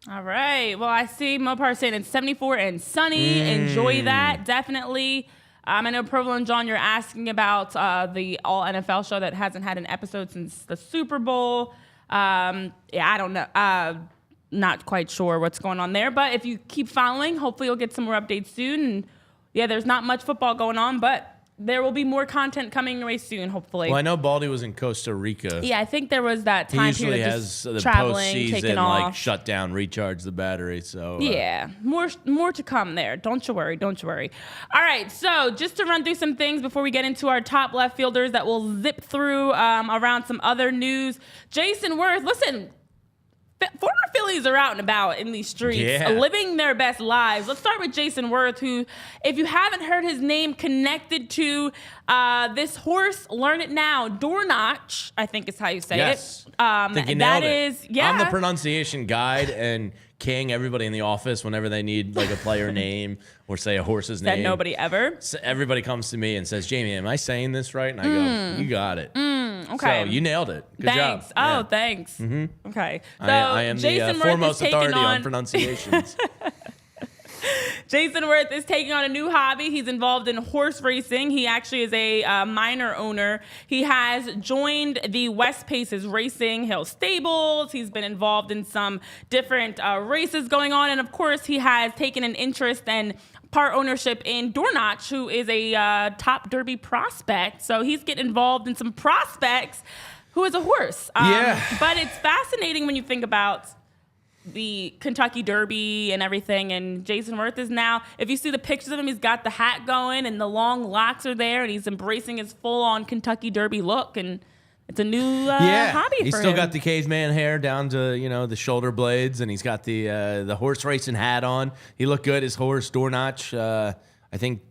All right. Well, I see Mopar saying it's 74 and sunny. Enjoy that. Definitely. I know Provolone and John, you're asking about the All NFL show that hasn't had an episode since the Super Bowl. I don't know. Not quite sure what's going on there. But if you keep following, hopefully you'll get some more updates soon. And yeah, there's not much football going on, but there will be more content coming away soon, hopefully. Well, I know Baldy was in Costa Rica. Yeah, I think there was that time period. He usually has the traveling, postseason, off. Shut down, recharge the battery. So yeah, more to come there. Don't you worry. All right, so just to run through some things before we get into our top left fielders that we'll zip through around some other news. Jason Worth, listen. Former Phillies are out and about in these streets, living their best lives. Let's start with Jason Worth, who, if you haven't heard his name connected to this horse, learn it now. Door Notch, I think is how you say it. I think you nailed it. Yeah. I'm the pronunciation guide and king everybody in the office whenever they need like a player name or say a horse's name. That nobody ever. So everybody comes to me and says, Jamie, am I saying this right? And I go, you got it. Okay. So you nailed it. Good Thanks. job. Oh, Yeah. thanks. Mm-hmm. Okay. So I am Jason the foremost authority on on pronunciations. Jason Worth is taking on a new hobby. He's involved in horse racing. He actually is a minor owner. He has joined the West Paces Racing Hill Stables. He's been involved in some different races going on. And, of course, he has taken an interest and part ownership in Door Notch, who is a top Derby prospect. So he's getting involved in some prospects who is a horse. But it's fascinating when you think about the Kentucky Derby and everything, and Jason Worth is now, if you see the pictures of him, he's got the hat going and the long locks are there and he's embracing his full-on Kentucky Derby look, and it's a new hobby for him. He's still got the caveman hair down to, the shoulder blades, and he's got the horse racing hat on. He looked good. His horse, Door Notch, I think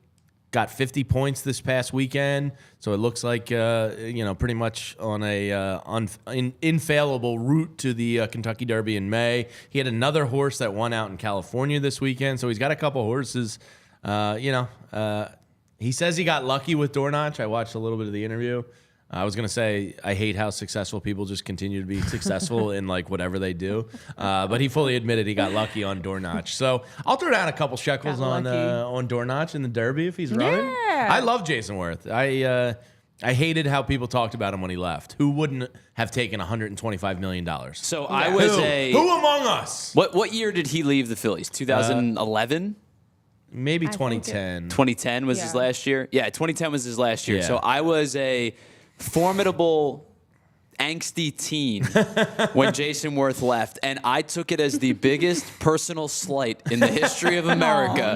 got 50 points this past weekend, so it looks like pretty much on a infallible route to the Kentucky Derby in May. He had another horse that won out in California this weekend, so he's got a couple horses. He says he got lucky with Door Notch. I watched a little bit of the interview. I was going to say I hate how successful people just continue to be successful in like whatever they do. But he fully admitted he got lucky on Door Notch. So I'll throw down a couple shekels on Door Notch in the Derby if he's running. Yeah. I love Jason Worth. I hated how people talked about him when he left. Who wouldn't have taken $125 million? So I was Who among us? What year did he leave the Phillies? 2011? Maybe 2010. 2010 was his last year? Yeah, 2010 was his last year. Yeah. So I was a formidable, angsty teen when Jason Worth left, and I took it as the biggest personal slight in the history of America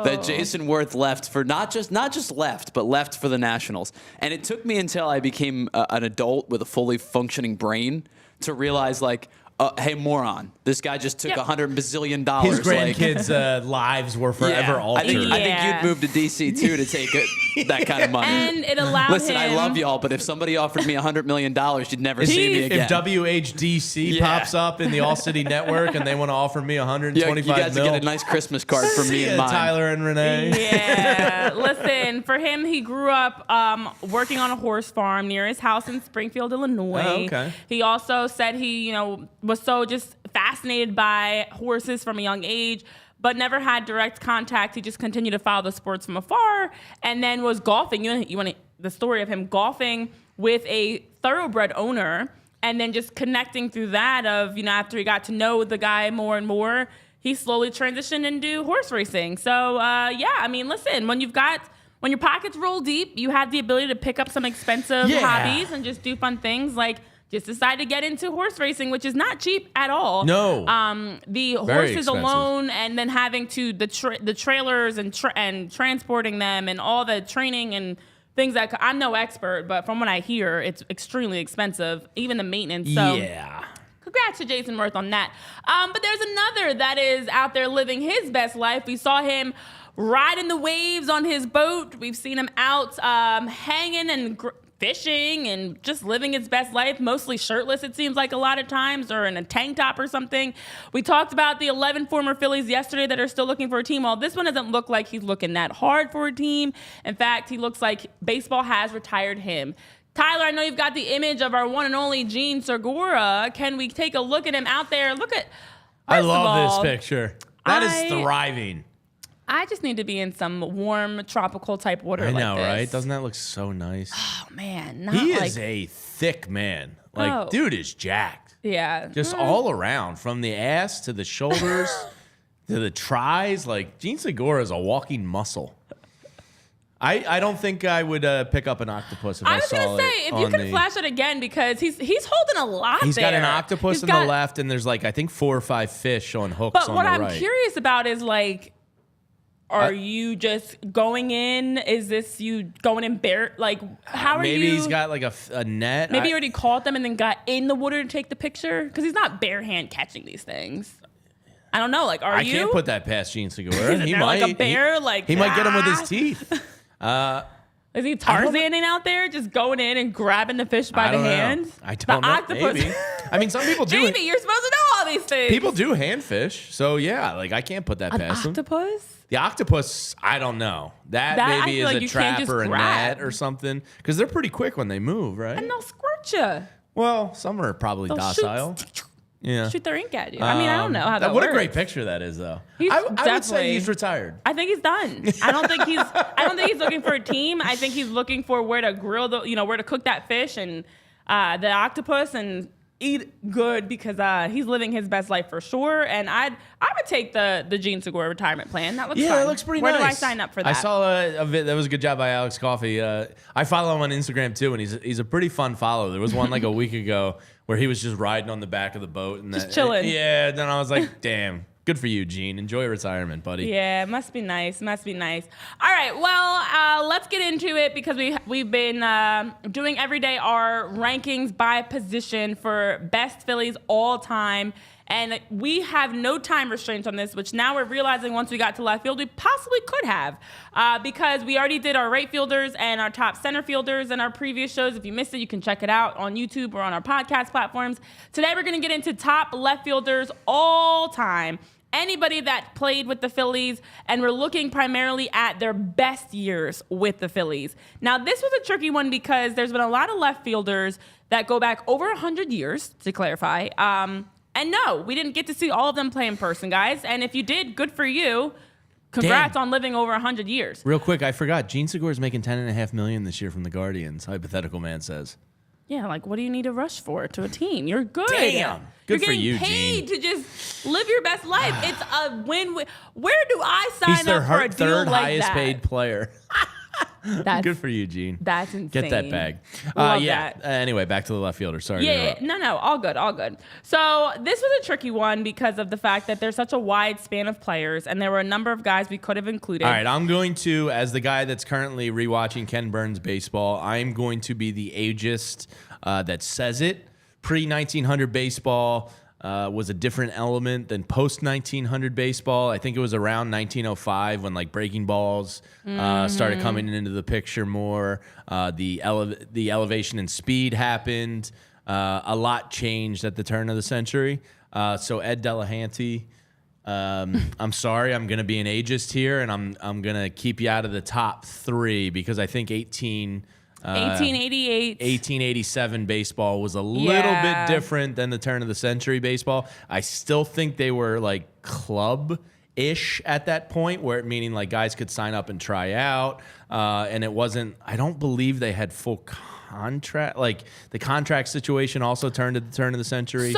that Jason Worth left for not just left, but left for the Nationals. And it took me until I became an adult with a fully functioning brain to realize, like, hey, moron, this guy just took $100 bazillion. His grandkids' lives were forever altered. I think you'd move to D.C. too to take that kind of money. And it allowed Listen, him. I love y'all, but if somebody offered me $100 million, you'd never see me again. If WHDC pops up in the All-City Network and they want to offer me $125 you guys million, get a nice Christmas card from me and mine. Tyler and Renee. Yeah. Listen, for him, he grew up working on a horse farm near his house in Springfield, Illinois. Oh, okay. He also said he, was so just fascinated by horses from a young age, but never had direct contact. He just continued to follow the sports from afar, and then was golfing. You want the story of him golfing with a thoroughbred owner, And then just connecting through that of, after he got to know the guy more and more, he slowly transitioned into horse racing. So, listen, when your pockets roll deep, you have the ability to pick up some expensive hobbies and just do fun things. Like, just decide to get into horse racing, which is not cheap at all. No. The Very horses expensive. alone, and then having to the trailers and transporting them and all the training and things that I'm no expert, but from what I hear, it's extremely expensive, even the maintenance. So Yeah. congrats to Jason Worth on that. But there's another that is out there living his best life. We saw him riding the waves on his boat. We've seen him out hanging and fishing and just living his best life, mostly shirtless, it seems like a lot of times, or in a tank top or something. We talked about the 11 former Phillies yesterday that are still looking for a team. Well, this one doesn't look like he's looking that hard for a team. In fact, he looks like baseball has retired him. Tyler, I know you've got the image of our one and only Jean Segura. Can we take a look at him out there? I love this picture. That is thriving. I just need to be in some warm tropical type water. I know, like this. right? Doesn't that look so nice? Oh man, He is a thick man. Like, dude is jacked. Yeah, Just all around, from the ass to the shoulders to the tries. Like, Jean Segura is a walking muscle. I don't think I would pick up an octopus if I saw it. I was gonna say, if you could flash it again, because he's holding a lot. He's got an octopus on the left, and there's I think 4 or 5 fish on hooks on the right. But what I'm curious about is are you just going in? Is this you going in bare? How are you? Maybe he's got a net. Maybe he already caught them and then got in the water to take the picture, because he's not bare hand catching these things. I don't know. Are you? I can't put that past Jean Segura. He might a bear. He might get him with his teeth. Is he Tarzaning out there, just going in and grabbing the fish by the hand? I don't know. Octopus. Maybe. I mean, some people do. Jamie, you're supposed to know all these things. People do hand fish, so yeah. I can't put that past him. Octopus? The octopus, I don't know. That maybe is a trap or a net or something, because they're pretty quick when they move, right? And they'll squirt you. Well, some are probably docile. Shoot their ink at you. I mean, I don't know how that works. What a great picture that is, though. I would say he's retired. I think he's done. I don't think he's looking for a team. I think he's looking for where to grill where to cook that fish and the octopus and eat good, because he's living his best life for sure. And I would take the Jean Segura retirement plan. That looks fun. That looks pretty nice. Where do I sign up for that? I saw a vid. That was a good job by Alex Coffey. I follow him on Instagram too, and he's a pretty fun follow. There was one a week ago where he was just riding on the back of the boat and just chilling. Yeah, then I was like, damn. Good for you, Gene. Enjoy retirement, buddy. Yeah, must be nice. Must be nice. All right, well, let's get into it, because we've been doing every day our rankings by position for best Phillies all time. And we have no time restraints on this, which now we're realizing once we got to left field, we possibly could have, because we already did our right fielders and our top center fielders in our previous shows. If you missed it, you can check it out on YouTube or on our podcast platforms. Today, we're going to get into top left fielders all time. Anybody that played with the Phillies, and we're looking primarily at their best years with the Phillies. Now, this was a tricky one, because there's been a lot of left fielders that go back over 100 years, to clarify. And no, we didn't get to see all of them play in person, guys. And if you did, good for you. Congrats on living over 100 years. Real quick, I forgot. Jean Segura is making $10.5 million this year from the Guardians. Hypothetical man says. Yeah, what do you need to rush for to a team? You're good. Damn. Good for you, Gene. You're getting paid to just live your best life. It's a win-win. Where do I sign up for a deal like that? He's their third highest paid player. Good for you, Gene. That's insane. Get that bag. Love that. Anyway, back to the left fielder. Sorry. Yeah. No. All good. So this was a tricky one, because of the fact that there's such a wide span of players, and there were a number of guys we could have included. All right. I'm going to, as the guy that's currently rewatching Ken Burns baseball, I'm going to be the ageist that says it. Pre-1900 baseball was a different element than post-1900 baseball. I think it was around 1905 when breaking balls started coming into the picture more. The elevation and speed happened. A lot changed at the turn of the century. So Ed Delahanty, I'm sorry, I'm going to be an ageist here, and I'm going to keep you out of the top 3, because I think 1887 baseball was a little bit different than the turn of the century baseball. I still think they were club-ish at that point, meaning guys could sign up and try out. And it wasn't, I don't believe they had full contract, like the contract situation also turned at the turn of the century.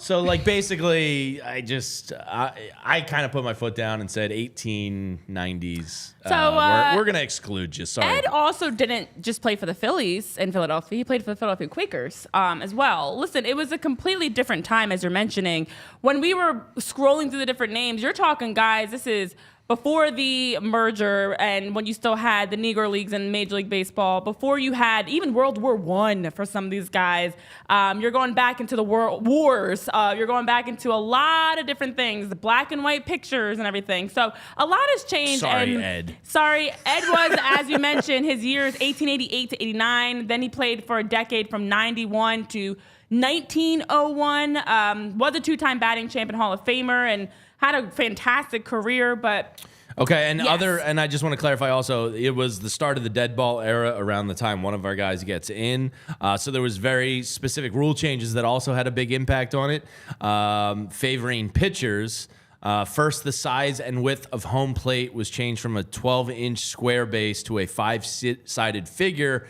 So like basically, I kind of put my foot down and said 1890s. We're gonna exclude you. Sorry. Ed also didn't just play for the Phillies in Philadelphia. He played for the Philadelphia Quakers as well. Listen, it was a completely different time, as you're mentioning. When we were scrolling through the different names, you're talking, guys, this is before the merger and when you still had the Negro Leagues and Major League Baseball, before you had even World War I for some of these guys. You're going back into the World Wars. You're going back into a lot of different things, the black and white pictures and everything. So a lot has changed. Ed was, as you mentioned, his years 1888 to 89. Then he played for a decade from 91 to 1901. Was a two-time batting champion, Hall of Famer, and had a fantastic career, but okay, and yes. and I just want to clarify also, it was the start of the dead ball era around the time one of our guys gets in. So there was very specific rule changes that also had a big impact on it, favoring pitchers. First, the size and width of home plate was changed from a 12-inch square base to a 5-sided figure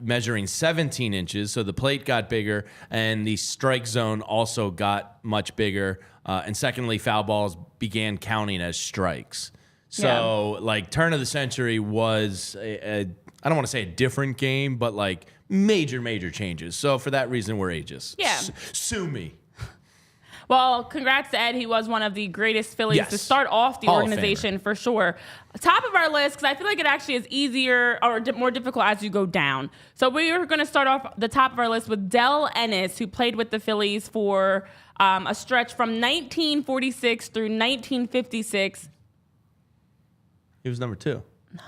measuring 17 inches. So the plate got bigger, and the strike zone also got much bigger. And secondly, foul balls began counting as strikes. So, like, turn of the century was, I don't want to say a different game, but, like, major changes. So, for that reason, we're ageist. Yeah. Sue me. Well, congrats to Ed. He was one of the greatest Phillies to start off the Hall of organization for sure. Top of our list, because I feel like it actually is easier or more difficult as you go down. So we are going to start off the top of our list with Del Ennis, who played with the Phillies for a stretch from 1946 through 1956. He was number 2. No.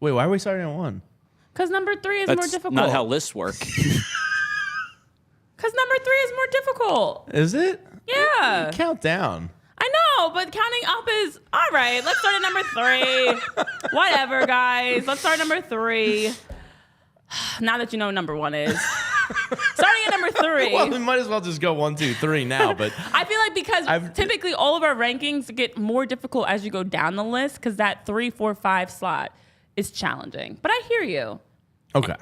Wait, why are we starting at 1? Because number 3 is That's more difficult. not how lists work. Because number 3 is more difficult. Is it? Yeah. Count down. I know, but counting up is all right. Let's start at number 3. Whatever, guys. Let's start at number 3. Now that you know what number 1 is. Starting at number 3. Well, we might as well just go 1, 2, 3 now. But I feel like because typically all of our rankings get more difficult as you go down the list because that 3, 4, 5 slot is challenging. But I hear you. okay.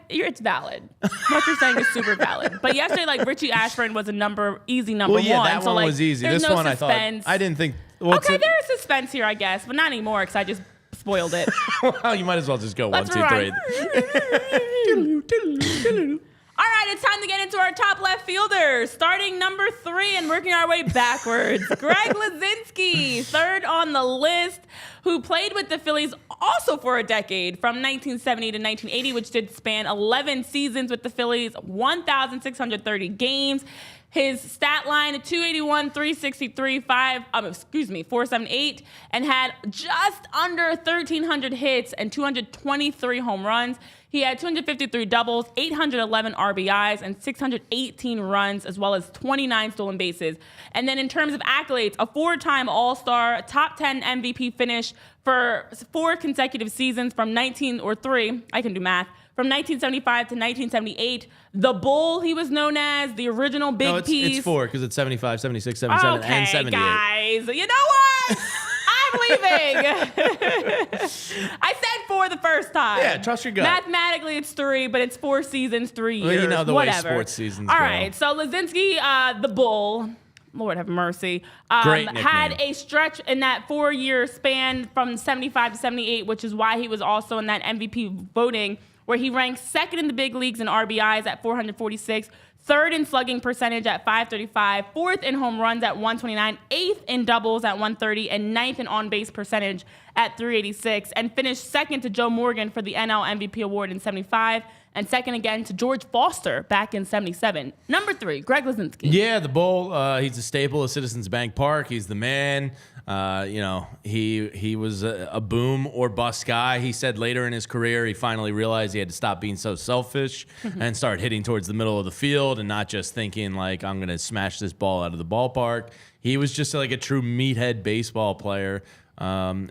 It's valid. What you're saying is super valid. But yesterday, like Richie Ashburn was a easy number Well, yeah, 1. that so, one like, was easy. There's This no one suspense. I didn't think. Okay, there is suspense here, I guess, but not anymore because I just spoiled it. Well, you might as well just go 1, 2, 3. All right, it's time to get into our top left fielders. Starting number 3 and working our way backwards. Greg Luzinski, third on the list, who played with the Phillies also for a decade from 1970 to 1980, which did span 11 seasons with the Phillies, 1,630 games. His stat line, 281, 363, 478, and had just under 1,300 hits and 223 home runs. He had 253 doubles, 811 RBIs, and 618 runs, as well as 29 stolen bases. And then in terms of accolades, a 4-time All-Star, a top 10 MVP finish for 4 consecutive seasons from 1975 to 1978. The Bull, he was known as, the original Big Piece. It's 4 because it's 75, 76, 77, and 78. Guys, you know what? I'm leaving. I said 4 the first time. Yeah, trust your gut. Mathematically, it's 3, but it's 4 seasons, 3 years. Well, you know the whatever. way sports seasons All go. right, so Luzinski, the Bull, Lord have mercy, Great nickname. had a stretch in that 4-year span from 75 to 78, which is why he was also in that MVP voting, where he ranks second in the big leagues in RBIs at 446, third in slugging percentage at 535, fourth in home runs at 129, eighth in doubles at 130, and ninth in on-base percentage at 386, and finished second to Joe Morgan for the NL MVP award in 75, and second again to George Foster back in 77. Number 3, Greg Luzinski. Yeah, the Bull. He's a staple of Citizens Bank Park. He's the man. He was a boom or bust guy. He said later in his career he finally realized he had to stop being so selfish and start hitting towards the middle of the field and not just thinking like I'm going to smash this ball out of the ballpark. He was just like a true meathead baseball player and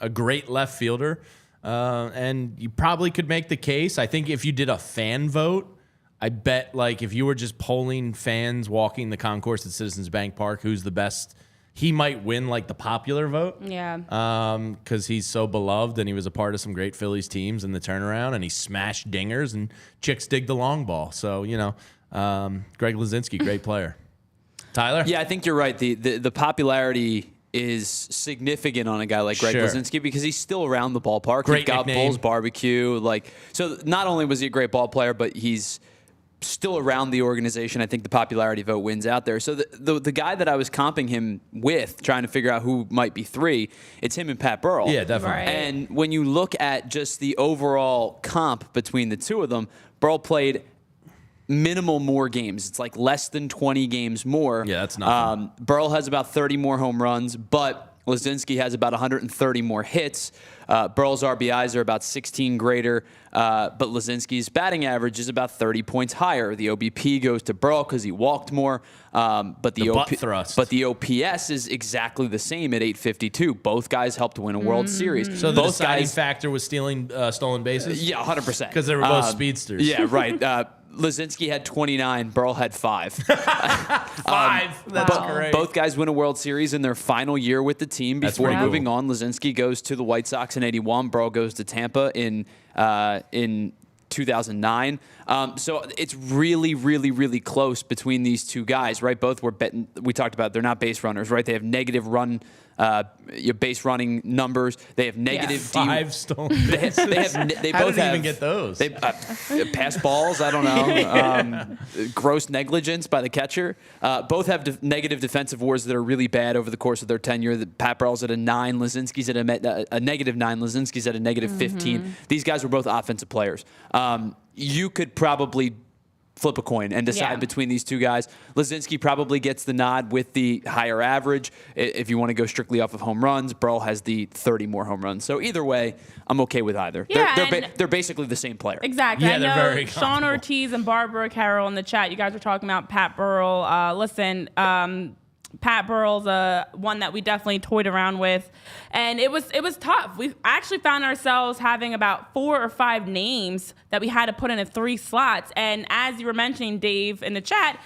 a great left fielder. And you probably could make the case. I think if you did a fan vote, I bet like if you were just polling fans walking the concourse at Citizens Bank Park, who's the best he might win like the popular vote. Yeah. Because he's so beloved and he was a part of some great Phillies teams in the turnaround and he smashed dingers and chicks dig the long ball. So, Greg Luzinski, great player. Tyler? Yeah, I think you're right. The popularity is significant on a guy like Greg Luzinski because he's still around the ballpark. Great He got nickname. Bulls barbecue. So not only was he a great ball player, but he's still around the organization. I think the popularity vote wins out there. So the guy that I was comping him with, trying to figure out who might be 3, it's him and Pat Burrell. Yeah, definitely. Right. And when you look at just the overall comp between the two of them, Burrell played minimal more games. It's like less than 20 games more. Yeah, that's nothing. Burrell has about 30 more home runs, but Luzinski has about 130 more hits. Burrell's RBIs are about 16 greater, but Luzinski's batting average is about 30 points higher. The OBP goes to Burrell because he walked more, but the OPS is exactly the same at 852. Both guys helped win a World Series. So the deciding factor was stealing stolen bases? Yeah, 100%. Because they were both speedsters. Yeah, right. Luzinski had 29. Burrell had 5. 5. That's great. Both guys win a World Series in their final year with the team before pretty moving cool. on. Luzinski goes to the White Sox in '81. Burrell goes to Tampa in 2009. So it's really, really, really close between these two guys, right? Both were we talked about they're not base runners, right? They have negative your base running numbers. They have negative 5 stolen bases. They How both did he have even get those? They pass balls. I don't know. Gross negligence by the catcher. Both have negative defensive wars that are really bad over the course of their tenure. Pat Burrell's at a 9. Luzinski's at a negative 9. Luzinski's at a negative 15. These guys were both offensive players. You could probably flip a coin and decide between these two guys. Luzinski probably gets the nod with the higher average. If you want to go strictly off of home runs, Burrell has the 30 more home runs. So either way, I'm okay with either. Yeah, they're basically the same player. Exactly. Yeah, I they're know very Sean comparable. Ortiz and Barbara Carroll in the chat. You guys were talking about Pat Burrell. Listen, Pat Burrell's one that we definitely toyed around with, and it was tough. We actually found ourselves having about 4 or 5 names that we had to put in 3 slots. And as you were mentioning, Dave, in the chat,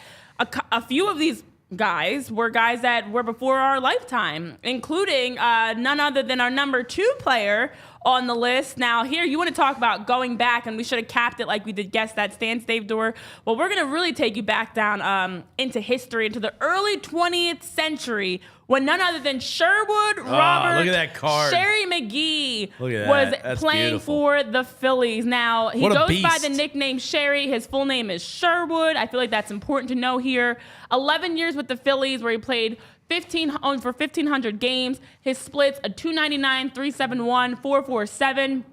a few of these guys were guys that were before our lifetime, including none other than our number 2 player on the list. Now, here, you want to talk about going back, and we should have capped it like we did Guess That Stance, Dave Dorr. Well, we're going to really take you back down into history, into the early 20th century, when none other than Sherwood Robert look at that card. Sherry McGee Look at was that. That's playing beautiful. for the Phillies. Now, he What a goes by beast. the nickname Sherry. His full name is Sherwood. I feel like that's important to know here. 11 years with the Phillies, where he played for 1,500 games. His splits, a 299, 371, 447.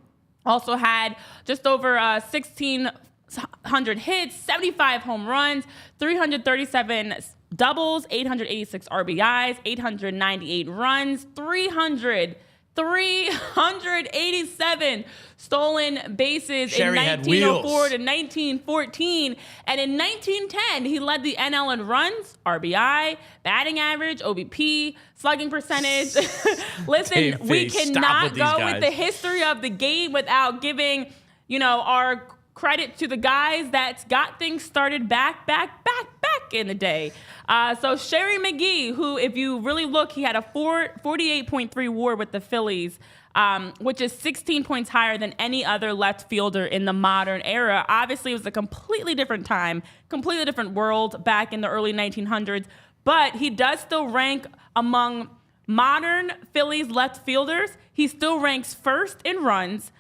Also had just over 1,600 hits, 75 home runs, 337 doubles, 886 RBIs, 898 runs, 387 stolen bases Sherry in had 1904 wheels. to 1914. And in 1910, he led the NL in runs, RBI, batting average, OBP, slugging percentage. Listen, Dave, we stop cannot with these go guys. with the history of the game without giving, our credit to the guys that got things started back in the day. So Sherry McGee, who, if you really look, he had a 48.3 WAR with the Phillies, which is 16 points higher than any other left fielder in the modern era. Obviously, it was a completely different time, completely different world back in the early 1900s, but he does still rank among modern Phillies left fielders. He still ranks first in runs,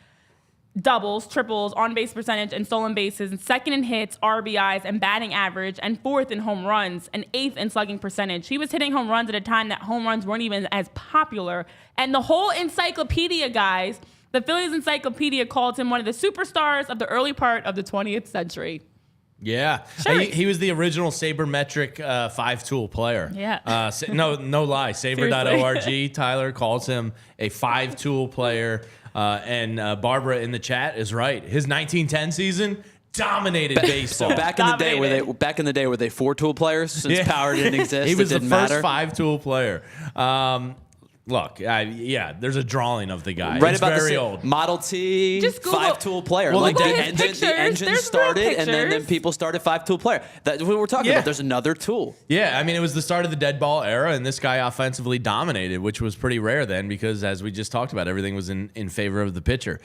doubles, triples, on-base percentage, and stolen bases, and second in hits, RBIs, and batting average, and 4th in home runs, and 8th in slugging percentage. He was hitting home runs at a time that home runs weren't even as popular. And the whole encyclopedia, guys, the Phillies Encyclopedia called him one of the superstars of the early part of the 20th century. Yeah. Sure. He was the original sabermetric 5-tool player. Yeah. No lie. Saber.org, Tyler calls him a 5-tool player. And Barbara in the chat is right. His 1910 season dominated baseball. So back in the day, were they 4-tool players since power didn't exist? He was it the didn't first matter? 5-tool player. Look, yeah, there's a drawing of the guy. Right it's about very the old. Model T, Just Google- 5-tool player. Well, like Google the, his engine, pictures. the engine There's started, real and then pictures. people started 5-tool player. That's what we're talking Yeah. about. There's another tool. Yeah, I mean, it was the start of the dead ball era, and this guy offensively dominated, which was pretty rare then because, as we just talked about, everything was in favor of the pitcher.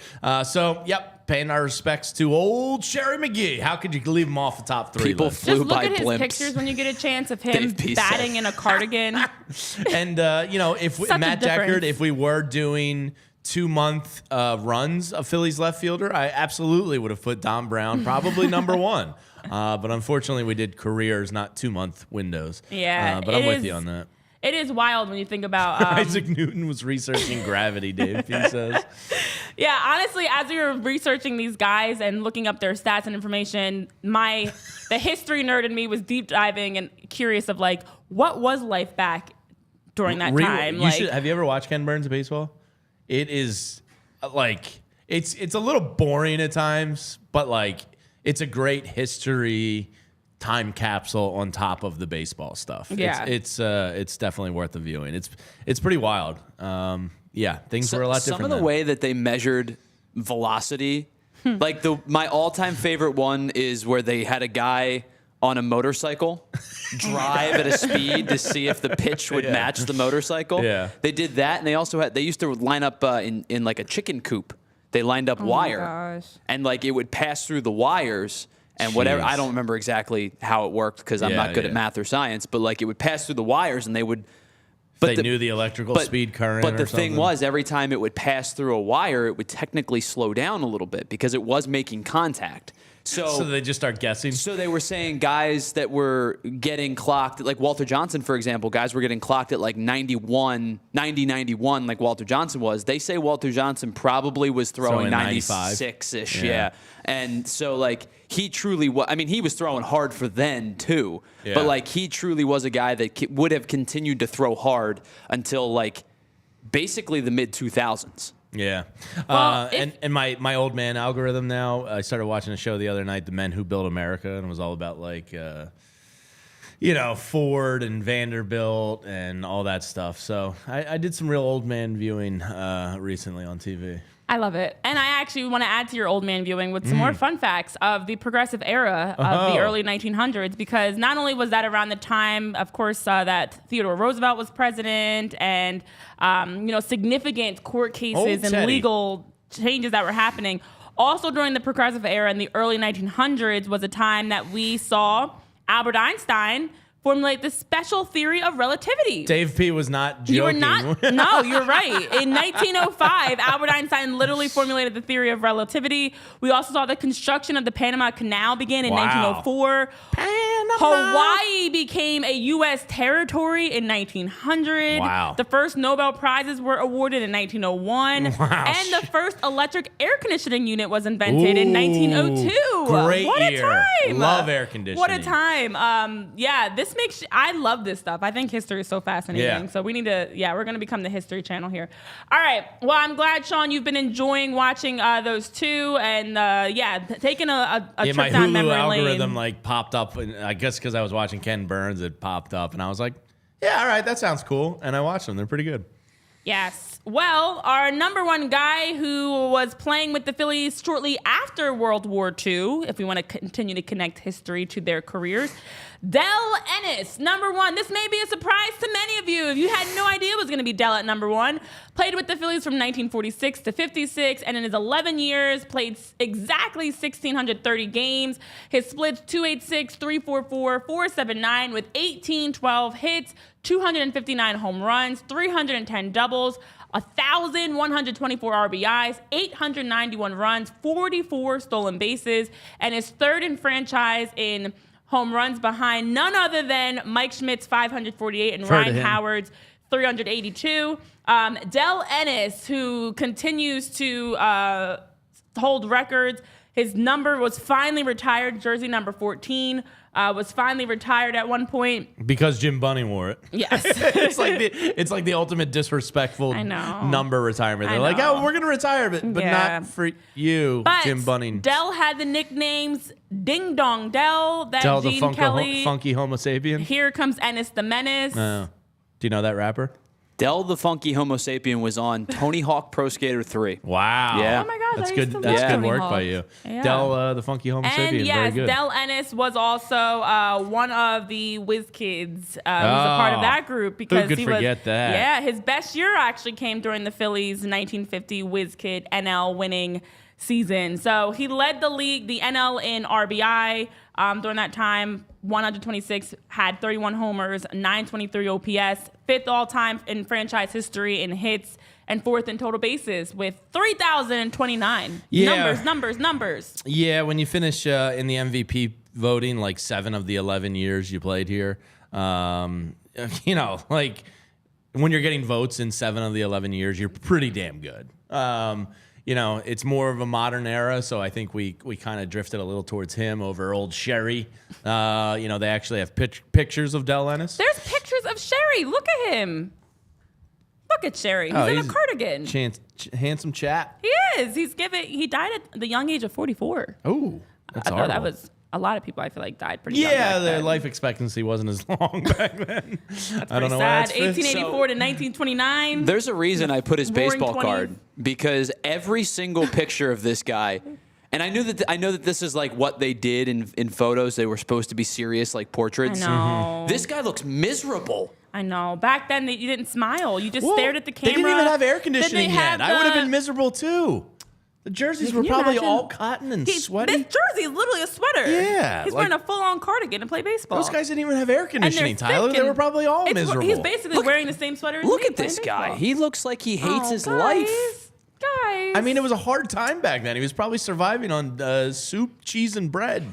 Paying our respects to old Sherry McGee. How could you leave him off the top 3 People list? flew Just look by at his blimps. pictures when you get a chance of him Dave P. batting said. in a cardigan. And, if Such a Matt difference. Deckard, if we were doing 2-month runs of Phillies left fielder, I absolutely would have put Don Brown probably number 1. But unfortunately, we did careers, not 2-month windows. Yeah, but I'm it with is- you on that. It is wild when you think about Isaac Newton was researching gravity, Dave, he says. Yeah, honestly, as we were researching these guys and looking up their stats and information, the history nerd in me was deep diving and curious of like what was life back during that time. Have you ever watched Ken Burns of baseball? It is it's a little boring at times, but it's a great history time capsule on top of the baseball stuff. Yeah. It's definitely worth the viewing. It's pretty wild. Things were a lot different. Some of the then. way that they measured velocity, like my all-time favorite one is where they had a guy on a motorcycle drive at a speed to see if the pitch would match the motorcycle. Yeah. They did that, and they used to line up in like a chicken coop. They lined up wire, gosh. and it would pass through the wires. And whatever, Jeez. I don't remember exactly how it worked because I'm not good at math or science, but it would pass through the wires and they would. But they knew the electrical speed current. But the or thing something. was, every time it would pass through a wire, it would technically slow down a little bit because it was making contact. So they just start guessing. So they were saying guys that were getting clocked, like Walter Johnson, for example, guys were getting clocked at 90, 91, like Walter Johnson was. They say Walter Johnson probably was throwing 96-ish, yeah. And so, he truly was, he was throwing hard for then, too. Yeah. But, he truly was a guy that would have continued to throw hard until, basically the mid-2000s. Yeah. Well, and my old man algorithm now, I started watching a show the other night, The Men Who Built America, and it was all about Ford and Vanderbilt and all that stuff. So I did some real old man viewing recently on TV. I love it. And I actually want to add to your old man viewing with some more fun facts of the progressive era of the early 1900s, because not only was that around the time, of course, that Theodore Roosevelt was president and, significant court cases and legal changes that were happening. Also during the progressive era in the early 1900s was a time that we saw Albert Einstein formulate the special theory of relativity. Dave P. was not joking. You were not. No, you're right. In 1905, Albert Einstein literally formulated the theory of relativity. We also saw the construction of the Panama Canal begin in 1904. Hawaii became a U.S. territory in 1900. Wow. The first Nobel Prizes were awarded in 1901. Wow. And the first electric air conditioning unit was invented in 1902. Great What year. a time. Love air conditioning. What a time. I love this stuff. I think history is so fascinating. Yeah. So we need to, we're going to become the History Channel here. All right. Well, I'm glad, Sean, you've been enjoying watching those two and, taking a trip my down Hulu memory algorithm lane. popped up, and I guess because I was watching Ken Burns, it popped up, and I was like, yeah, all right, that sounds cool. And I watched them. They're pretty good. Yes. Well, our number one guy who was playing with the Phillies shortly after World War II, if we want to continue to connect history to their careers, Del Ennis, number one. This may be a surprise to many of you if you had no idea it was going to be Del at number one. Played with the Phillies from 1946 to 56, and in his 11 years, played exactly 1,630 games. His splits 286, 344, 479 with 1812 hits, 259 home runs, 310 doubles, 1,124 RBIs, 891 runs, 44 stolen bases, and is third in franchise in home runs behind none other than Mike Schmidt's 548 and Ryan Howard's 382. Del Ennis, who continues to hold records. His number was finally retired, jersey number 14. Was finally retired at one point because Jim Bunning wore it. Yes. it's like the ultimate disrespectful number retirement. They're like, oh, we're gonna retire, but not for you, but Jim Bunning. Del had the nicknames Ding Dong Del, that Del Gene the Kelly, funky Homo sapien. Here Comes Ennis the Menace. Do you know that rapper? Del the Funky Homo Sapien was on Tony Hawk Pro Skater 3. Wow. Yeah. Oh my gosh, That's I good. used to That's love good Tony work Hawk. by you. Yeah. Del, the Funky Homo Sapien. And yes, Very good. Del Ennis was also one of the Whiz Kids. He was a part of that group because could he forget was. that? Yeah, his best year actually came during the Phillies' 1950 Whiz Kid NL winning season. So he led the league, the NL in RBI during that time. 126, had 31 homers, 923 OPS, fifth all-time in franchise history in hits, and fourth in total bases with 3,029. Yeah. Numbers. Yeah, when you finish in the MVP voting, like 7 of the 11 years you played here, you know, like when you're getting votes in 7 of the 11 years, you're pretty damn good. You know, it's more of a modern era, so I think we kind of drifted a little towards him over old Sherry. You know, they actually have pictures of Del Ennis. There's pictures of Sherry. Look at him. Look at Sherry. He's in a cardigan. Handsome chap. He is. He died at the young age of 44. Oh, that's I thought that horrible. was a lot of people I feel like died pretty young. Yeah, back their then. life expectancy wasn't as long back then. That's I don't know sad. why that's 1884 to 1929. There's a reason I put his Roaring baseball 20s. card, because every single picture of this guy, and I know that this is like what they did in photos. They were supposed to be serious, like portraits. I know. This guy looks miserable. I know. Back then, you didn't smile. You just Well, stared at the camera. They didn't even have air Then conditioning they yet. had I would have the- been miserable too. The jerseys Can were you probably imagine? all cotton and sweaty. This jersey is literally a sweater. Yeah, He's like- wearing a full-on cardigan to play baseball. Those guys didn't even have air And they're conditioning, Tyler. thick They were and probably all miserable. He's basically wearing the same sweater as Look me at this playing guy. baseball. He looks like he hates his guys, life. Guys. I mean, it was a hard time back then. He was probably surviving on soup, cheese, and bread.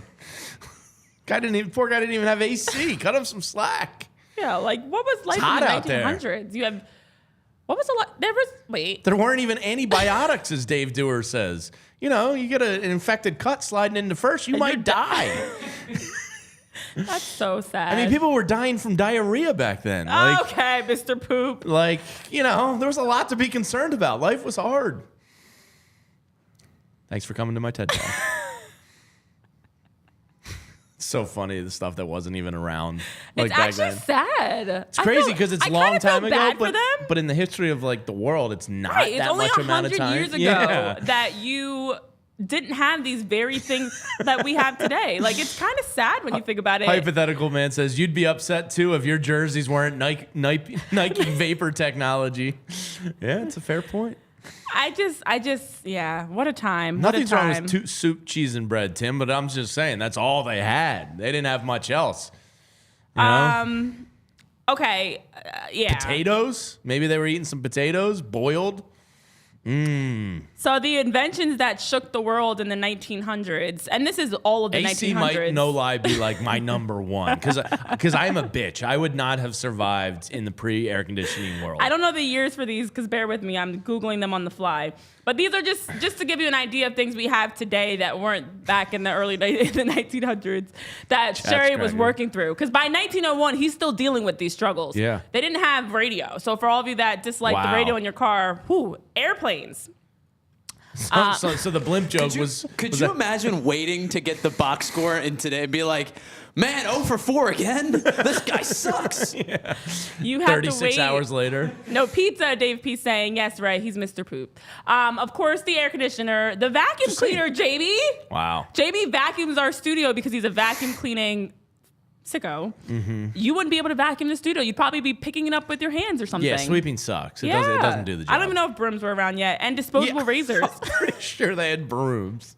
Poor guy didn't even have AC. Cut him some slack. Yeah, like what was life hot in out the there. 1900s? You have what was a lot? There was There weren't even antibiotics, as Dave Dewar says. You know, you get an infected cut sliding into first, you And might you're die. That's so sad. I mean, people were dying from diarrhea back then. Like, Okay, Mr. Poop. Like, you know, there was a lot to be concerned about. Life was hard. Thanks for coming to my TED Talk. It's so funny, the stuff that wasn't even around. Like It's back actually then. sad. It's crazy because it's a long time ago, bad for them. but in the history of like the world, it's not Right, it's that only much amount of 100 time. years ago Yeah. that you didn't have these very things that we have today. Like, it's kind of sad when you think about it. Hypothetical man says, you'd be upset too if your jerseys weren't Nike Vapor technology. Yeah, it's a fair point. I just, yeah, what a time. Nothing's what a wrong time. with soup, cheese, and bread, Tim, but I'm just saying that's all they had. They didn't have much else. You know? Okay, yeah. Potatoes? Maybe they were eating some potatoes, boiled. So the inventions that shook the world in the 1900s, and this is all of the AC 1900s. might, no lie, be like my number one because I'm a bitch. I would not have survived in the pre-air conditioning world. I don't know the years for these because bear with me, I'm Googling them on the fly. But these are just to give you an idea of things we have today that weren't back in the early in the 1900s that Sherry was cracking. working through. Because by 1901, he's still dealing with these struggles. Yeah. They didn't have radio. So for all of you that dislike the Wow. radio in your car, airplanes. So the blimp joke Could was you that- imagine waiting to get the box score and today and be like, man, 0 for 4 again? This guy sucks. You have to 36 wait. hours later? No pizza, Dave P saying, yes, right, he's Mr. Poop. Of course, the air conditioner, the vacuum cleaner, JB. Wow. JB vacuums our studio because he's a vacuum cleaning sicko. Mm-hmm. You wouldn't be able to vacuum the studio. You'd probably be picking it up with your hands or something. Yeah, sweeping sucks. It Yeah. doesn't do the job. I don't even know if brooms were around yet. And disposable razors. I'm pretty sure they had brooms.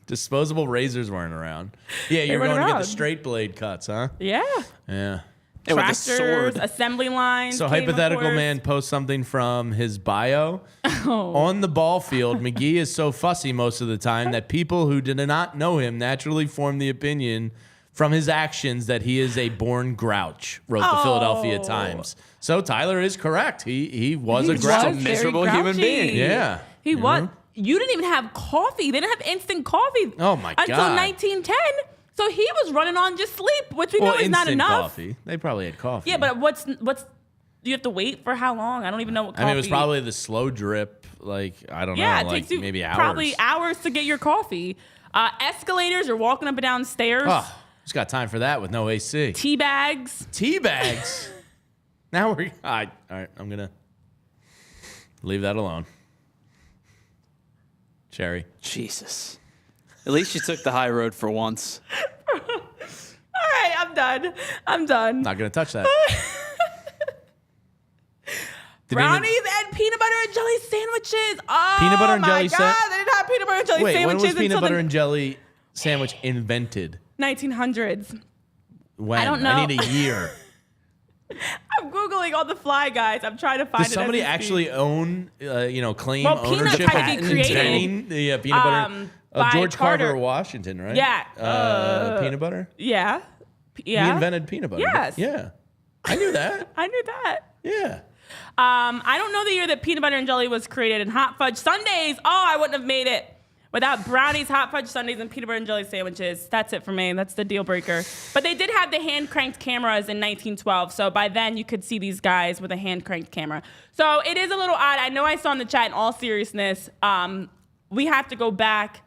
Disposable razors weren't around. Yeah, you're weren't going to get around. the straight blade cuts, huh? Yeah. Yeah. And with a Tractors, sword. assembly lines. So came, of hypothetical course. man posts something from his bio. Oh. On the ball field, McGee is so fussy most of the time that people who did not know him naturally form the opinion from his actions that he is a born grouch, wrote the Philadelphia Times. So Tyler is correct. He was a He grouch. was very miserable human grouchy. being. Yeah. He was. You didn't even have coffee. They didn't have instant coffee. Oh, my until God. 1910. So he was running on just sleep, which we know is not instant enough. coffee. They probably had coffee. Yeah, but what's do you have to wait for how long? I don't even know what coffee. I mean, it was probably the slow drip. Like, I don't yeah, know, it like takes you maybe hours. probably hours to get your coffee. Escalators, you're walking up and down stairs. Oh, who's got time for that with no AC? Tea bags. Tea bags. Now we're all right. I'm gonna leave that alone. Sherry. Jesus. At least you took the high road for once. All right, I'm done. Not gonna touch that. Brownies and peanut butter and jelly sandwiches. Oh, peanut butter and jelly my God. They didn't have peanut butter and jelly Wait, sandwiches when was peanut until butter and jelly sandwich invented? 1900s. When? I don't know. I need a year. I'm Googling on the fly, guys. I'm trying to find Does it. somebody as we actually speak. own, claim Well, peanuts ownership had to of be created, inventing the peanut butter? by George Carter. Carver, Washington, right? Yeah. Peanut butter? Yeah. He invented peanut butter. Yes. Yeah. I knew that. I knew that. Yeah. I don't know the year that peanut butter and jelly was created, and hot fudge sundaes. Oh, I wouldn't have made it without brownies, hot fudge sundaes, and peanut butter and jelly sandwiches. That's it for me. That's the deal breaker. But they did have the hand cranked cameras in 1912, so by then you could see these guys with a hand cranked camera. So it is a little odd. I know I saw in the chat. In all seriousness, we have to go back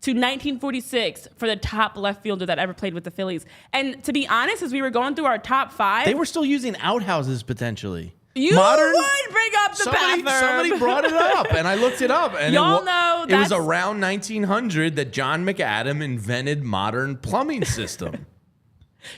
to 1946 for the top left fielder that ever played with the Phillies. And to be honest, as we were going through our top five, They were still using outhouses potentially. you Modern- would bring up the bathroom. Somebody brought it up, and I looked it up. And Y'all know it was that's- around 1900 that John McAdam invented modern plumbing system.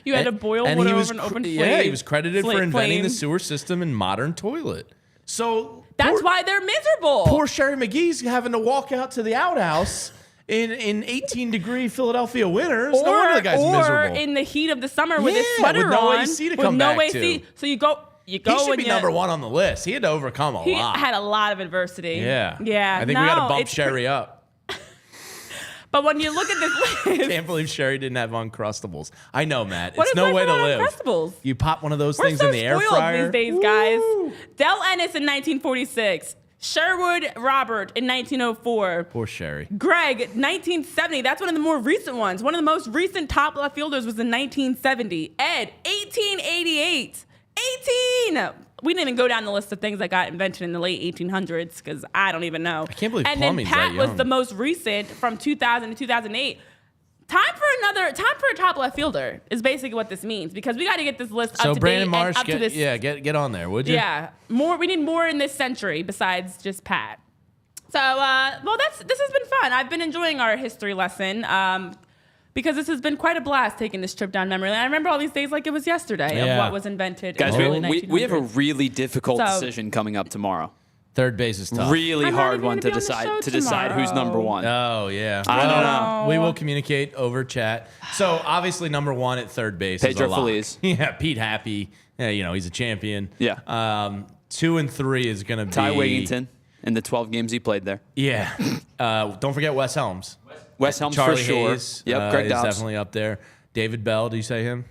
You had to boil And water he was over an open flame. Yeah, he was credited for inventing the flame. sewer system and modern toilet. So That's why they're miserable. poor Sherry McGee's having to walk out to the outhouse in 18-degree Philadelphia winters. No wonder the guy's miserable. in the heat of the summer with his Yeah, sweater with no on. AC to with come no back AC. to. So you go He should when be you, number one on the list. He had to overcome a He lot. had a lot of adversity. Yeah. Yeah. I think we got to bump it's Sherry up. But when you look at this list, Can't believe Sherry didn't have Uncrustables. I know, Matt. What It's is no life way to without live. Uncrustables? You pop one of those we're things so in the air spoiled fryer. these days, guys. Woo! Del Ennis in 1946. Sherwood Robert in 1904. Poor Sherry. Greg, 1970. That's one of the more recent ones. One of the most recent top left fielders was in 1970. Ed, 1888. 18! We didn't even go down the list of things that got invented in the late 1800s because I don't even know. I can't believe And then plumbing's Pat that was young. the most recent from 2000 to 2008. Time for a top left fielder is basically what this means because we got to get this list So up to Brandon date Marsh, and up to this. get on there, would you? Yeah, more. We need more in this century besides just Pat. So, well, this has been fun. I've been enjoying our history lesson because this has been quite a blast taking this trip down memory lane. I remember all these days like it was yesterday of Yeah. what was invented. Guys, in the early we have a 1900s. really difficult So- decision coming up tomorrow. Third base is tough. Really I'm not hard even one gonna to be on the show decide who's tomorrow. number one. Oh, yeah. I don't know. We will communicate over chat. So, obviously, number one at third base is Pedro a lock. Feliz. Yeah, Pete Happy. Yeah, he's a champion. Yeah. 2 and 3 is going to be... Ty Wigginton in the 12 games he played there. Yeah. Don't forget Wes Helms. Wes Helms Charlie for sure. Hayes, Yep, Greg is Dobbs. definitely up there. David Bell, do you say him?